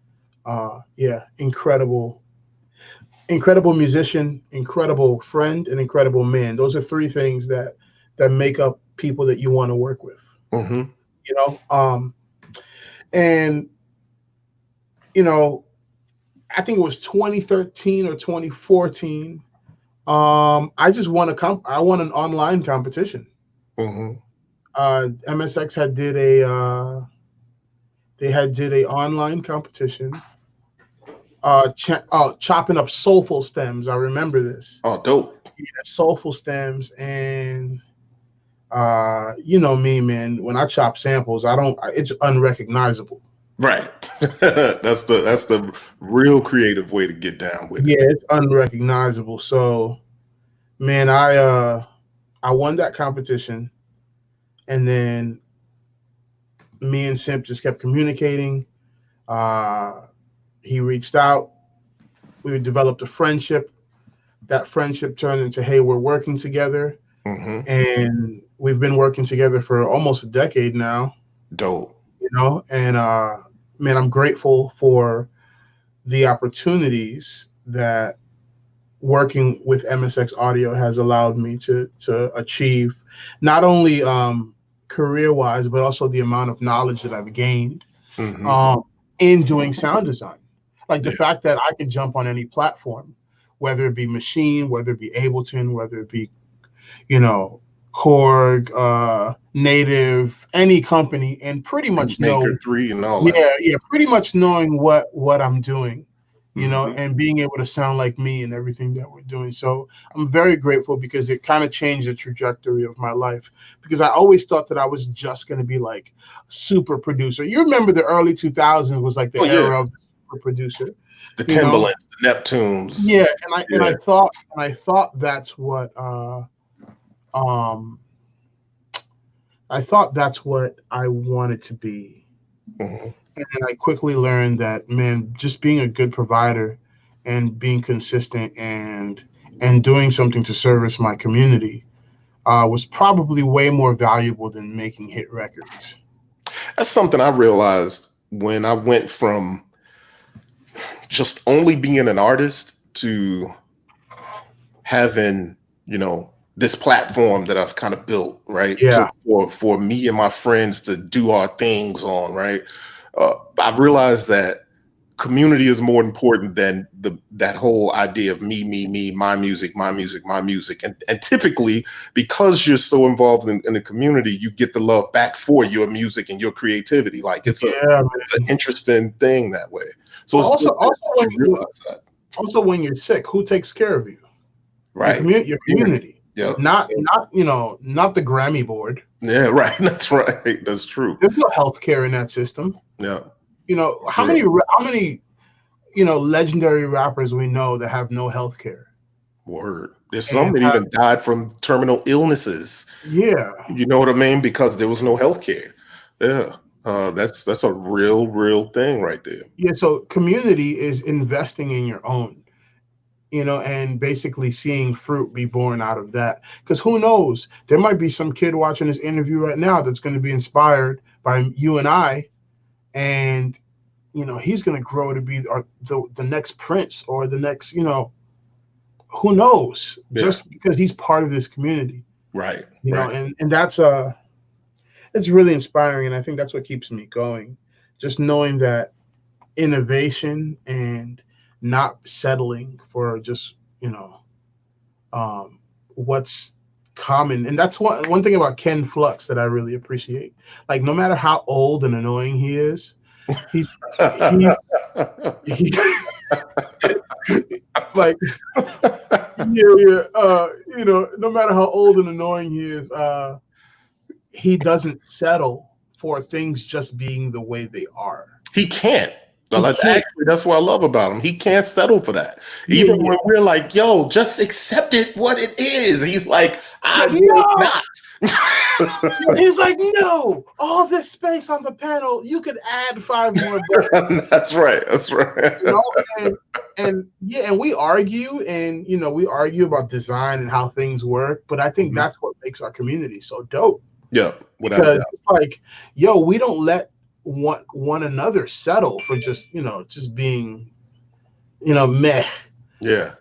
Incredible musician, incredible friend, and incredible man. Those are three things that make up people that you want to work with. Mm-hmm. You know, and you know, I think it was 2013 or 2014. I just won I won an online competition. Mm-hmm. MSX had did a online competition, chopping up soulful stems. I remember this. Oh, dope. Yeah, soulful stems, and you know me, man. When I chop samples, it's unrecognizable. Right. That's the real creative way to get down with it. Yeah, it's unrecognizable. So, man, I won that competition, and then me and Simp just kept communicating. Uh, he reached out. We developed a friendship. That friendship turned into, hey, we're working together, and we've been working together for almost a decade now. Dope. You know, and man, I'm grateful for the opportunities that working with MSX Audio has allowed me to achieve, not only career wise, but also the amount of knowledge that I've gained in doing sound design. Like the fact that I can jump on any platform, whether it be Machine, whether it be Ableton, whether it be, you know, Korg, Native, any company, and pretty much know Maker 3 and all that. Yeah, pretty much knowing what I'm doing, you know, and being able to sound like me and everything that we're doing. So I'm very grateful because it kind of changed the trajectory of my life, because I always thought that I was just going to be like a super producer. You remember the early 2000s was like the era of the super producer. The Timbalands, the Neptunes. Yeah, and I thought that's what I thought that's what I wanted to be. And then I quickly learned that, man, just being a good provider and being consistent and doing something to service my community was probably way more valuable than making hit records. That's something I realized when I went from just only being an artist to having, you know, this platform that I've kind of built, right? Yeah. For me and my friends to do our things on, right? I realized that community is more important than that whole idea of me, my music. And typically, because you're so involved in the community, you get the love back for your music and your creativity. Like it's an interesting thing that way. So also when you're sick, who takes care of you? Right. Your community. Yeah. Not the Grammy board. Yeah, right. That's right. That's true. There's no healthcare in that system. Yeah. You know, how many you know, legendary rappers we know that have no healthcare? Word. There's some that even died from terminal illnesses. Yeah. You know what I mean? Because there was no healthcare. Yeah. That's a real thing right there. Yeah. So community is investing in your own, you know, and basically seeing fruit be born out of that. Because who knows? There might be some kid watching this interview right now that's going to be inspired by you and I, and you know, he's going to grow to be the next Prince or the next, you know, who knows? Yeah. Just because he's part of this community, right? You know, and that's it's really inspiring, and I think that's what keeps me going. Just knowing that innovation and not settling for just, you know, what's common. And that's one thing about Ken Flux that I really appreciate. Like, no matter how old and annoying he is, he's like, you know, no matter how old and annoying he is, he doesn't settle for things just being the way they are. He can't. Actually, that's what I love about him. He can't settle for that. Even when we're like, yo, just accept it what it is. He's like, I will not. He's like, no, all this space on the panel, you could add 5 more buttons. That's right. That's right. You know, and we argue, and you know, we argue about design and how things work, but I think that's what makes our community so dope. Yeah. Because it's like, yo, we don't let one another settle for just, you know, just being, you know, meh. Yeah.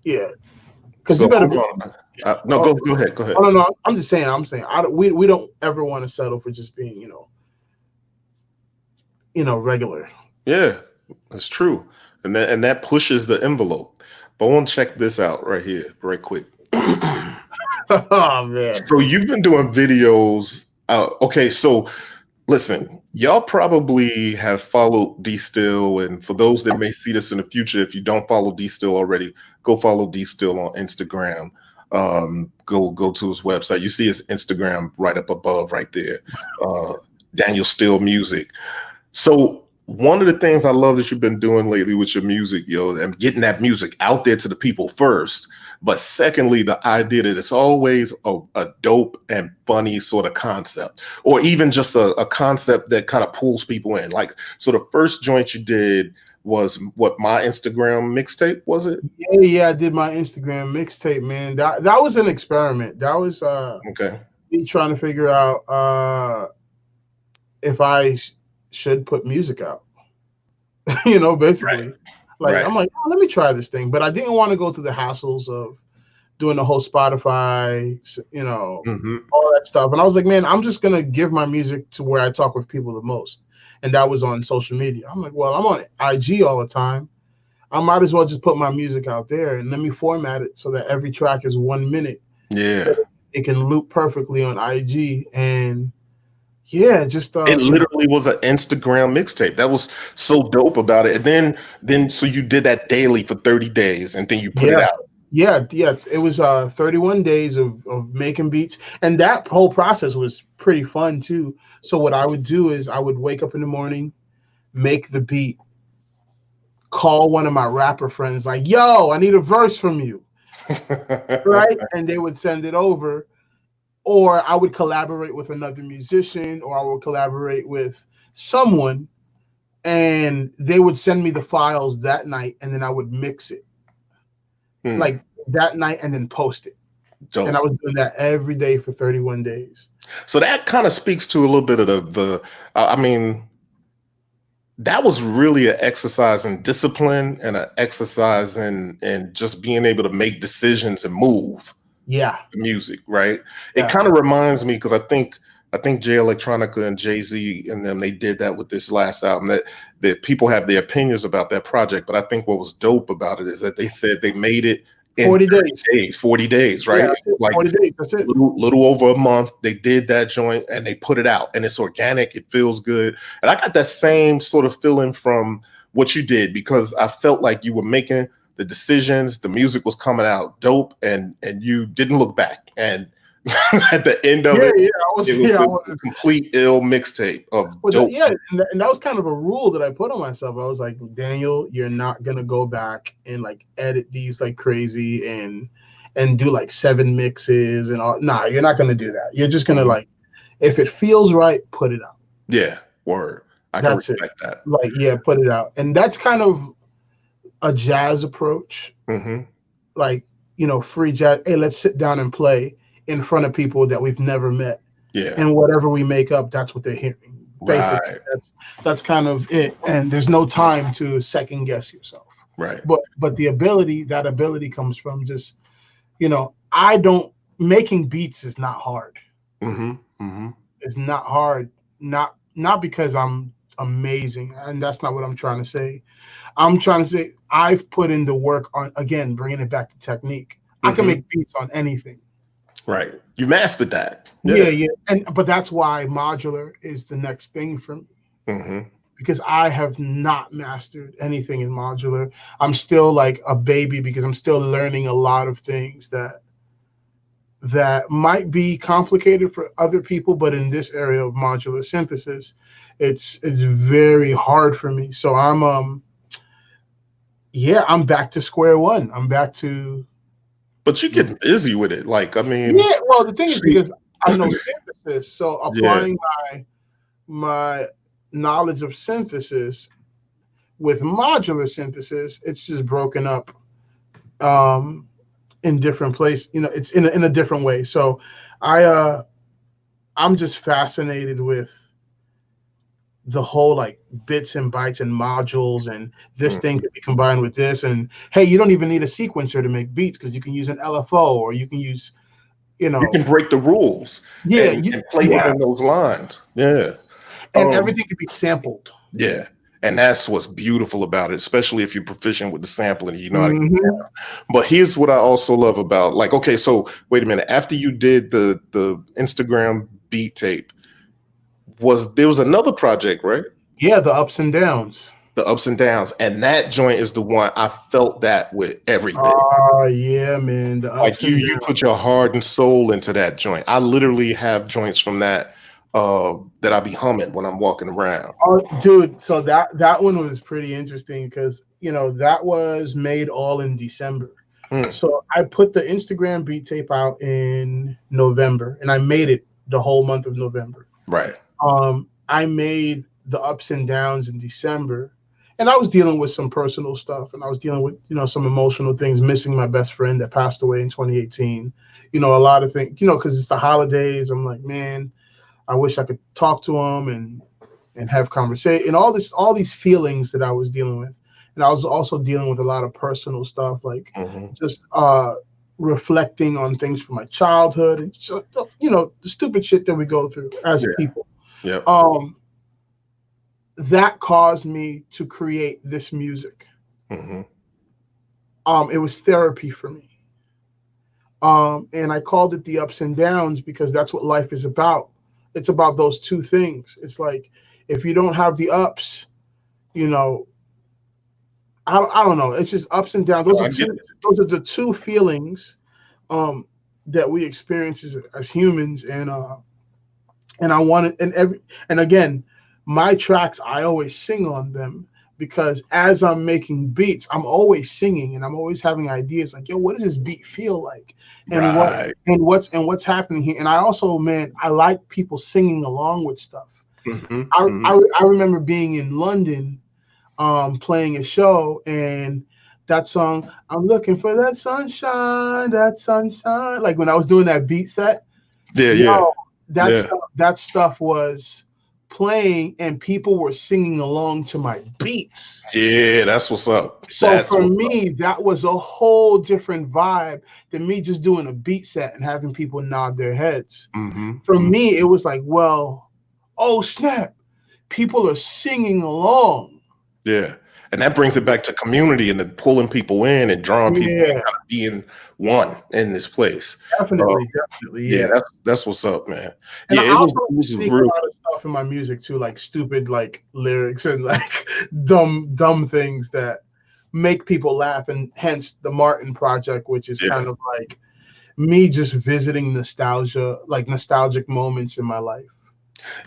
Yeah. Because you better be. No, go ahead. Go ahead. Oh, no. I'm just saying. We don't ever want to settle for just being, you know, regular. Yeah, that's true, and that pushes the envelope. But I want to check this out right here, right quick. Oh man. So you've been doing videos. Okay, so listen, y'all probably have followed DSTL, and for those that may see this in the future, if you don't follow DSTL already, go follow DSTL on Instagram. Go to his website. You see his Instagram right up above, right there. Daniel Still Music. So one of the things I love that you've been doing lately with your music, and getting that music out there to the people first. But secondly, the idea that it's always a dope and funny sort of concept, or even just a concept that kind of pulls people in. Like, so the first joint you did was what, my Instagram mixtape, was it? Yeah, I did my Instagram mixtape, man. That was an experiment. That was Okay. me trying to figure out if I should put music out. Basically. Right. Like, Right. I'm like, oh, let me try this thing. But I didn't want to go through the hassles of doing the whole Spotify, all that stuff. And I was like, man, I'm just going to give my music to where I talk with people the most. And that was on social media. I'm like, well, I'm on IG all the time. I might as well just put my music out there and let me format it so that every track is 1 minute. Yeah. So it can loop perfectly on IG. And yeah, just it literally was an Instagram mixtape. That was so dope about it. And then so you did that daily for 30 days and then you put it out. Yeah. It was 31 days of making beats. And that whole process was pretty fun too. So what I would do is I would wake up in the morning, make the beat, call one of my rapper friends like, yo, I need a verse from you. Right? And they would send it over. Or I would collaborate with another musician, or I would collaborate with someone, and they would send me the files that night, and then I would mix it like that night and then post it. Dope. And I was doing that every day for 31 days. So that kind of speaks to a little bit of I mean, that was really an exercise in discipline and an exercise in just being able to make decisions and move. Yeah, the music, right? It kind of reminds me, because I think Jay Electronica and Jay-Z and them, they did that with this last album, that people have their opinions about that project, but I think what was dope about it is that they said they made it in 40 days, right? Yeah, like 40 days, that's it. Little over a month, they did that joint and they put it out, and it's organic, it feels good. And I got that same sort of feeling from what you did, because I felt like you were making the decisions, the music was coming out dope, and you didn't look back. And at the end of it was a complete ill mixtape of dope. And that was kind of a rule that I put on myself. I was like, Daniel, you're not gonna go back and like edit these like crazy and do like 7 mixes and all. Nah, you're not gonna do that. You're just gonna like, if it feels right, put it out. Yeah, word. I can respect that. Like, yeah, put it out. And that's kind of a jazz approach, like, free jazz. Hey, let's sit down and play in front of people that we've never met. Yeah. And whatever we make up, that's what they're hearing. Basically, right. That's kind of it. And there's no time to second guess yourself. Right. But that ability comes from just, making beats is not hard. It's not hard. Not because I'm amazing, and that's not what I'm trying to say. I'm trying to say I've put in the work on, again, bringing it back to technique. I can make beats on anything. Right. You mastered that. Yeah. But that's why modular is the next thing for me. Because I have not mastered anything in modular. I'm still like a baby because I'm still learning a lot of things that might be complicated for other people, but in this area of modular synthesis, it's very hard for me. So I'm back to square one. I'm back to. But you're getting busy with it. Like, I mean. Yeah, well, the thing is, because I know synthesis, so applying my knowledge of synthesis with modular synthesis, it's just broken up in different places. It's in a different way. So I'm just fascinated with the whole like bits and bytes and modules, and this thing could be combined with this, and hey, you don't even need a sequencer to make beats because you can use an LFO, or you can use, you can break the rules. And play within those lines. Yeah. And everything can be sampled. Yeah. And that's what's beautiful about it, especially if you're proficient with the sampling, you know how to get Mm-hmm. down. But here's what I also love about, like, okay, so wait a minute. After you did the Instagram beat tape, there was another project, right? Yeah, the ups and downs. The ups and downs. And that joint is the one I felt that with everything. Oh yeah, man, the Like ups and you downs. put your heart and soul into that joint. I literally have joints from that that I be humming when I'm walking around. Oh, dude, so that one was pretty interesting because that was made all in December. Mm, So I put the Instagram beat tape out in November, and I made it the whole month of November. right. I made the ups and downs in December, and I was dealing with some personal stuff, and I was dealing with some emotional things, missing my best friend that passed away in 2018. A lot of things, because it's the holidays. I'm like, man, I wish I could talk to him and have conversation and all these feelings that I was dealing with. And I was also dealing with a lot of personal stuff, like just reflecting on things from my childhood and just, the stupid shit that we go through as people. Yeah. That caused me to create this music. It was therapy for me. And I called it the ups and downs because that's what life is about. It's about those two things. It's like, if you don't have the ups, I don't know. It's just ups and downs. Those are the two feelings that we experience as humans. And I wanted, and again, my tracks, I always sing on them because as I'm making beats, I'm always singing and I'm always having ideas like, yo, what does this beat feel like? And what's happening here? And I also, man, I like people singing along with stuff. I remember being in London, playing a show, and that song, I'm looking for that sunshine, like when I was doing that beat set, that stuff was playing and people were singing along to my beats. Yeah, that's what's up. So for me, that was a whole different vibe than me just doing a beat set and having people nod their heads. For me, it was like, well, oh snap, people are singing along. Yeah. And that brings it back to community and then pulling people in and drawing people in, kind of being one in this place. Definitely. Yeah, that's what's up, man. And yeah, I also speak a lot of stuff in my music too, like stupid like lyrics and like dumb things that make people laugh, and hence the Martin Project, which is kind of like me just visiting nostalgic moments in my life.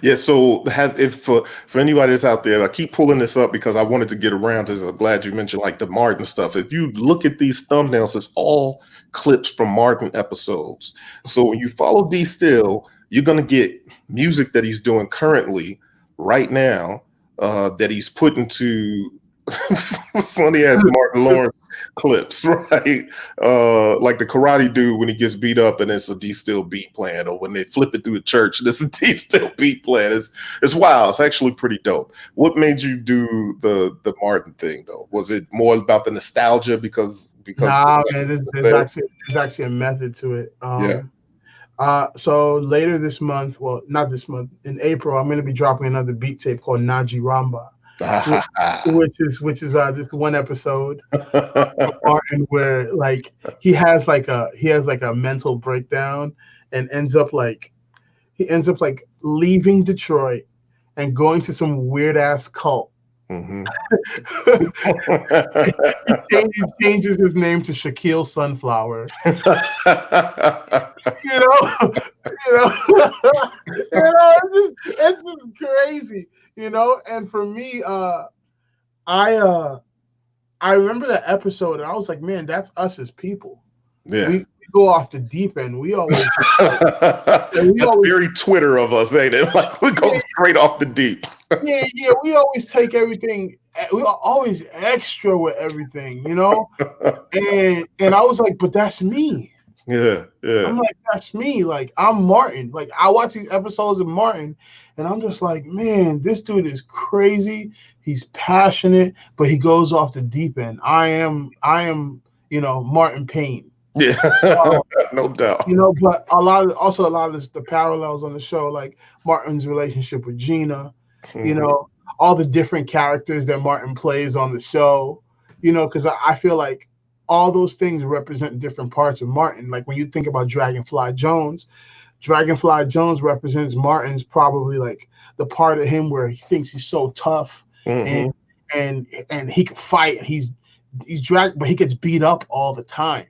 Yeah, so if for anybody that's out there, I keep pulling this up because I wanted to get around to this. I'm glad you mentioned like the Martin stuff. If you look at these thumbnails, it's all clips from Martin episodes. So when you follow DSTL, you're gonna get music that he's doing currently right now, that he's put into funny ass Martin Lawrence clips, right? Like the karate dude when he gets beat up and it's a DSTL beat playing, or when they flip it through the church, there's a DSTL beat playing. It's wild. It's actually pretty dope. What made you do the Martin thing though? Was it more about the nostalgia because nah, man, there's actually a method to it. So later this month, well, not this month, in April, I'm going to be dropping another beat tape called Naji Ramba. which is this one episode of Martin where like he has like a mental breakdown and ends up like leaving Detroit and going to some weird ass cult. He changes his name to Shaquille Sunflower. It's just crazy. And for me, I remember that episode, and I was like, man, that's us as people. Yeah, we go off the deep end. We always very Twitter of us, ain't it? Like we go straight off the deep. yeah. We always take everything. We are always extra with everything, And I was like, but that's me. Yeah. I'm like, that's me. Like, I'm Martin. Like, I watch these episodes of Martin, and I'm just like, man, this dude is crazy. He's passionate, but he goes off the deep end. I am, Martin Payne. Yeah, no doubt. But a lot of the parallels on the show, like Martin's relationship with Gina, all the different characters that Martin plays on the show, you know, because I feel like all those things represent different parts of Martin. Like when you think about Dragonfly Jones represents Martin's probably like the part of him where he thinks he's so tough and Hmm. and he can fight. He's dragged, but he gets beat up all the time.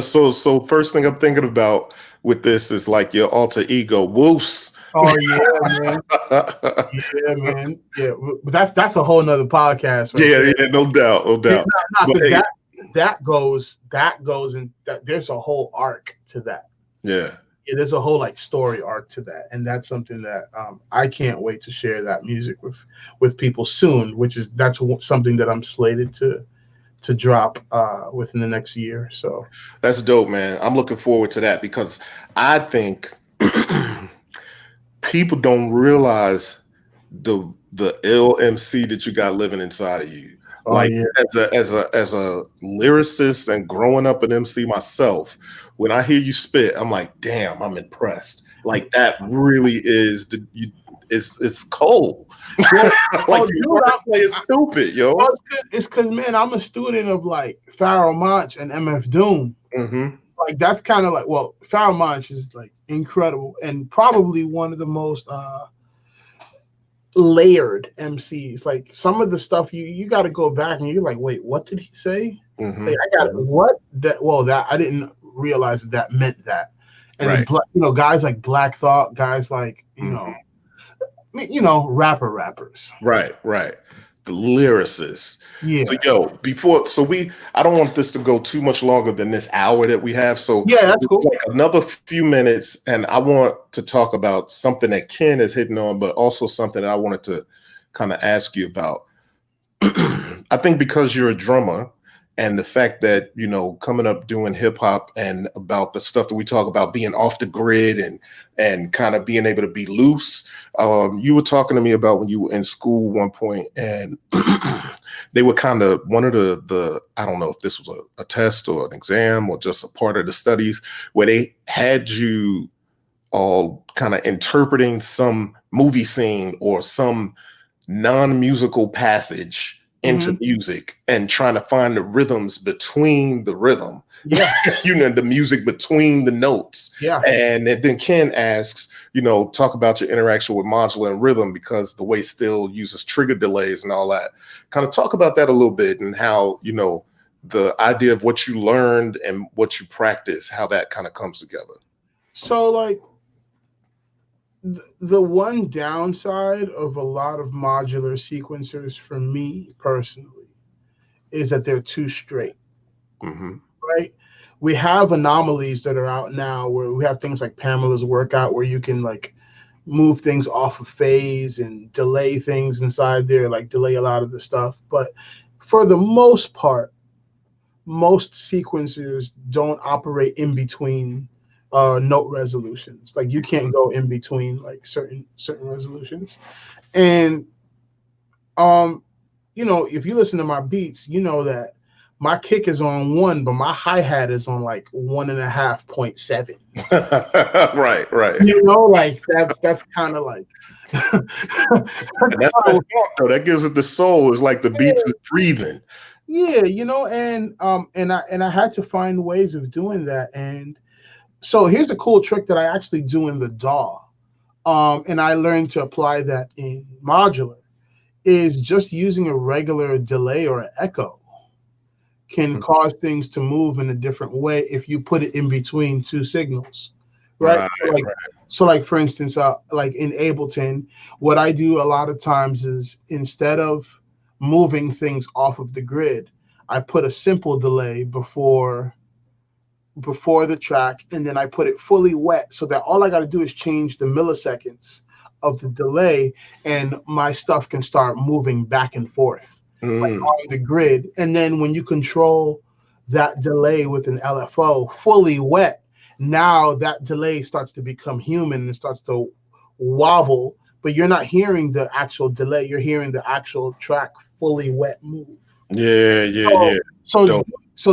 So first thing I'm thinking about with this is like your alter ego, Woos. Oh yeah, man. Yeah, man. Yeah, but that's a whole nother podcast right Yeah, there. yeah, no doubt, no Yeah, doubt. no, But because hey, that goes and that there's a whole arc to that. yeah, Yeah, there's a whole like story arc to that, and that's something that I can't wait to share that music with people soon. That's something that I'm slated to drop within the next year. So that's dope, man. I'm looking forward to that because I think people don't realize the LMC that you got living inside of you. oh Like yeah, as a lyricist and growing up an MC myself, when I hear you spit, I'm like, damn, I'm impressed. Like that really is it's cold. well, Like oh you dude, wordplay is stupid, yo. well, it's because man, I'm a student of like Pharaoh Monch and MF Doom. Hmm. Like that's kind of like, well, Pharaoh Monch is like incredible and probably one of the most layered MCs. Like some of the stuff you got to go back and you're like, wait, what did he say? Hmm. Like, I got it. What that? Well, that I didn't realize that meant that. And then, Right. you know, guys like Black Thought, guys like Mhm. rappers. Right, right. The lyricist. So Yeah, I don't want this to go too much longer than this hour that we have. So yeah, that's cool. like another few minutes, and I want to talk about something that Ken is hitting on, but also something that I wanted to kind of ask you about. I think because you're a drummer and the fact that, coming up doing hip hop and about the stuff that we talk about being off the grid and kind of being able to be loose. You were talking to me about when you were in school one point and they were kind of one of the I don't know if this was a test or an exam or just a part of the studies where they had you all kind of interpreting some movie scene or some non-musical passage into music and trying to find the rhythms between the rhythm. Yeah. The music between the notes. Yeah. And then Ken asks, talk about your interaction with modular and rhythm because the way Still uses trigger delays and all that. Kind of talk about that a little bit and how, the idea of what you learned and what you practice, how that kind of comes together. So like the one downside of a lot of modular sequencers for me personally is that they're too straight. Mm-hmm. Right? We have anomalies that are out now where we have things like Pamela's workout where you can like move things off of phase and delay things inside there, like delay a lot of the stuff. But for the most part, most sequencers don't operate in between note resolutions. Like you can't go in between like certain resolutions. And if you listen to my beats, you know that my kick is on 1, but my hi-hat is on like 1.5.7. Right. Like that's kind of like And that's the funk, though. That gives it the soul. It's like the beats is breathing. Yeah, and I had to find ways of doing that. And so here's a cool trick that I actually do in the DAW. And I learned to apply that in modular, is just using a regular delay or an echo can cause things to move in a different way if you put it in between two signals, right? So like for instance, like in Ableton, what I do a lot of times is instead of moving things off of the grid, I put a simple delay before the track, and then I put it fully wet so that all I got to do is change the milliseconds of the delay and my stuff can start moving back and forth like on the grid. And then when you control that delay with an LFO fully wet, now that delay starts to become human and starts to wobble, but you're not hearing the actual delay, you're hearing the actual track fully wet move. Yeah. So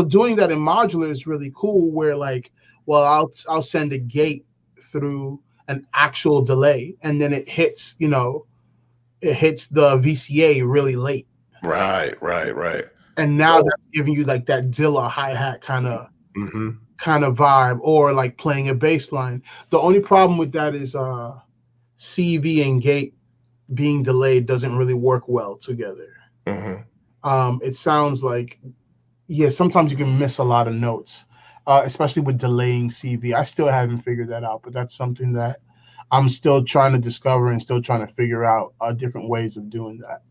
doing that in modular is really cool where like, well, I'll send a gate through an actual delay and then it hits it hits the VCA really late. Right. And now that's giving you like that Dilla hi-hat kind of vibe, or like playing a bass line. The only problem with that is CV and gate being delayed doesn't really work well together. It sounds like, yeah, sometimes you can miss a lot of notes, especially with delaying CV. I still haven't figured that out, but that's something that I'm still trying to discover and still trying to figure out different ways of doing that.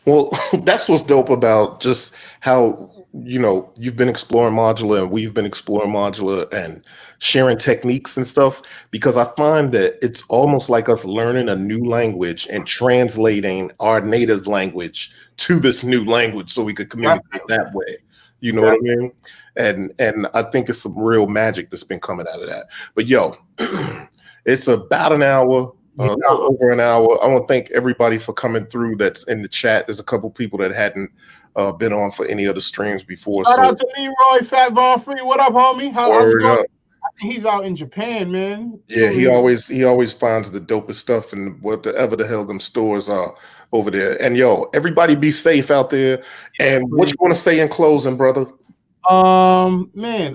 Well, that's what's dope about just how, you know, you've been exploring modular and we've been exploring modular and sharing techniques and stuff, because I find that it's almost like us learning a new language and translating our native language to this new language so we could communicate that way. You know what I mean? And I think it's some real magic that's been coming out of that. But yo, it's about an hour. Over an hour. I want to thank everybody for coming through that's in the chat. There's a couple people that hadn't been on for any of the streams before. Shout out to Leroy, Fat Von Free. What up, homie? How's it going? I think he's out in Japan, man. Yeah, he always finds the dopest stuff and whatever the hell them stores are over there. And yo, everybody be safe out there. And what you want to say in closing, brother? Man,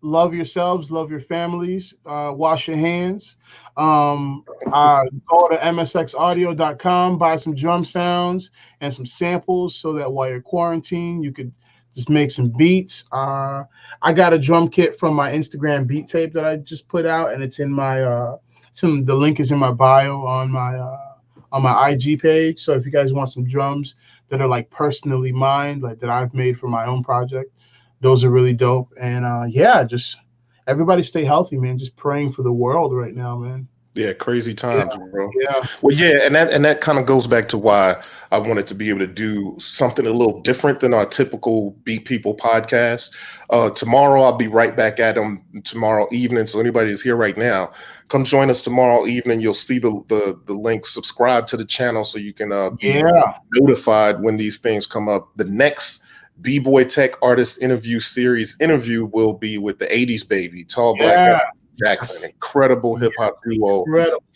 love yourselves, love your families, wash your hands. Go to msxaudio.com, buy some drum sounds and some samples so that while you're quarantined, you could just make some beats. I got a drum kit from my Instagram beat tape that I just put out, and it's in my the link is in my bio on my IG page. So if you guys want some drums that are like personally mine, like that I've made for my own project, those are really dope. And yeah, just everybody stay healthy, man. Just praying for the world right now, man. Yeah, crazy times, bro. Yeah. Well, yeah, and that kind of goes back to why I wanted to be able to do something a little different than our typical Beat People podcast. Tomorrow I'll be right back at them tomorrow evening. So anybody who's here right now, come join us tomorrow evening. You'll see the link. Subscribe to the channel so you can be notified when these things come up. The next Bboytech artist interview series will be with the 80s baby, Tall Black Guy Jackson, incredible hip hop duo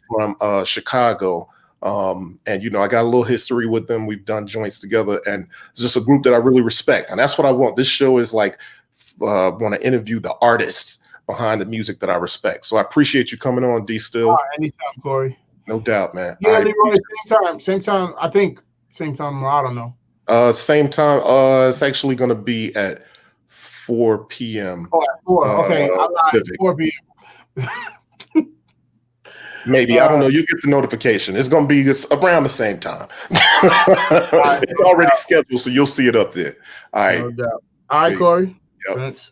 from Chicago. And you know, I got a little history with them. We've done joints together, and it's just a group that I really respect. And that's what I want. This show is like want to interview the artists behind the music that I respect. So I appreciate you coming on, DSTL. Anytime, Corey. No doubt, man. Yeah, Leroy, same time. I think same time. I don't know. Same time. It's actually going to be at 4 p.m. Oh, at 4. Okay, I lied. 4 p.m. Maybe I don't know. You get the notification. It's going to be around the same time. It's already scheduled, so you'll see it up there. All right. No doubt. All right, Corey. Yep. Thanks.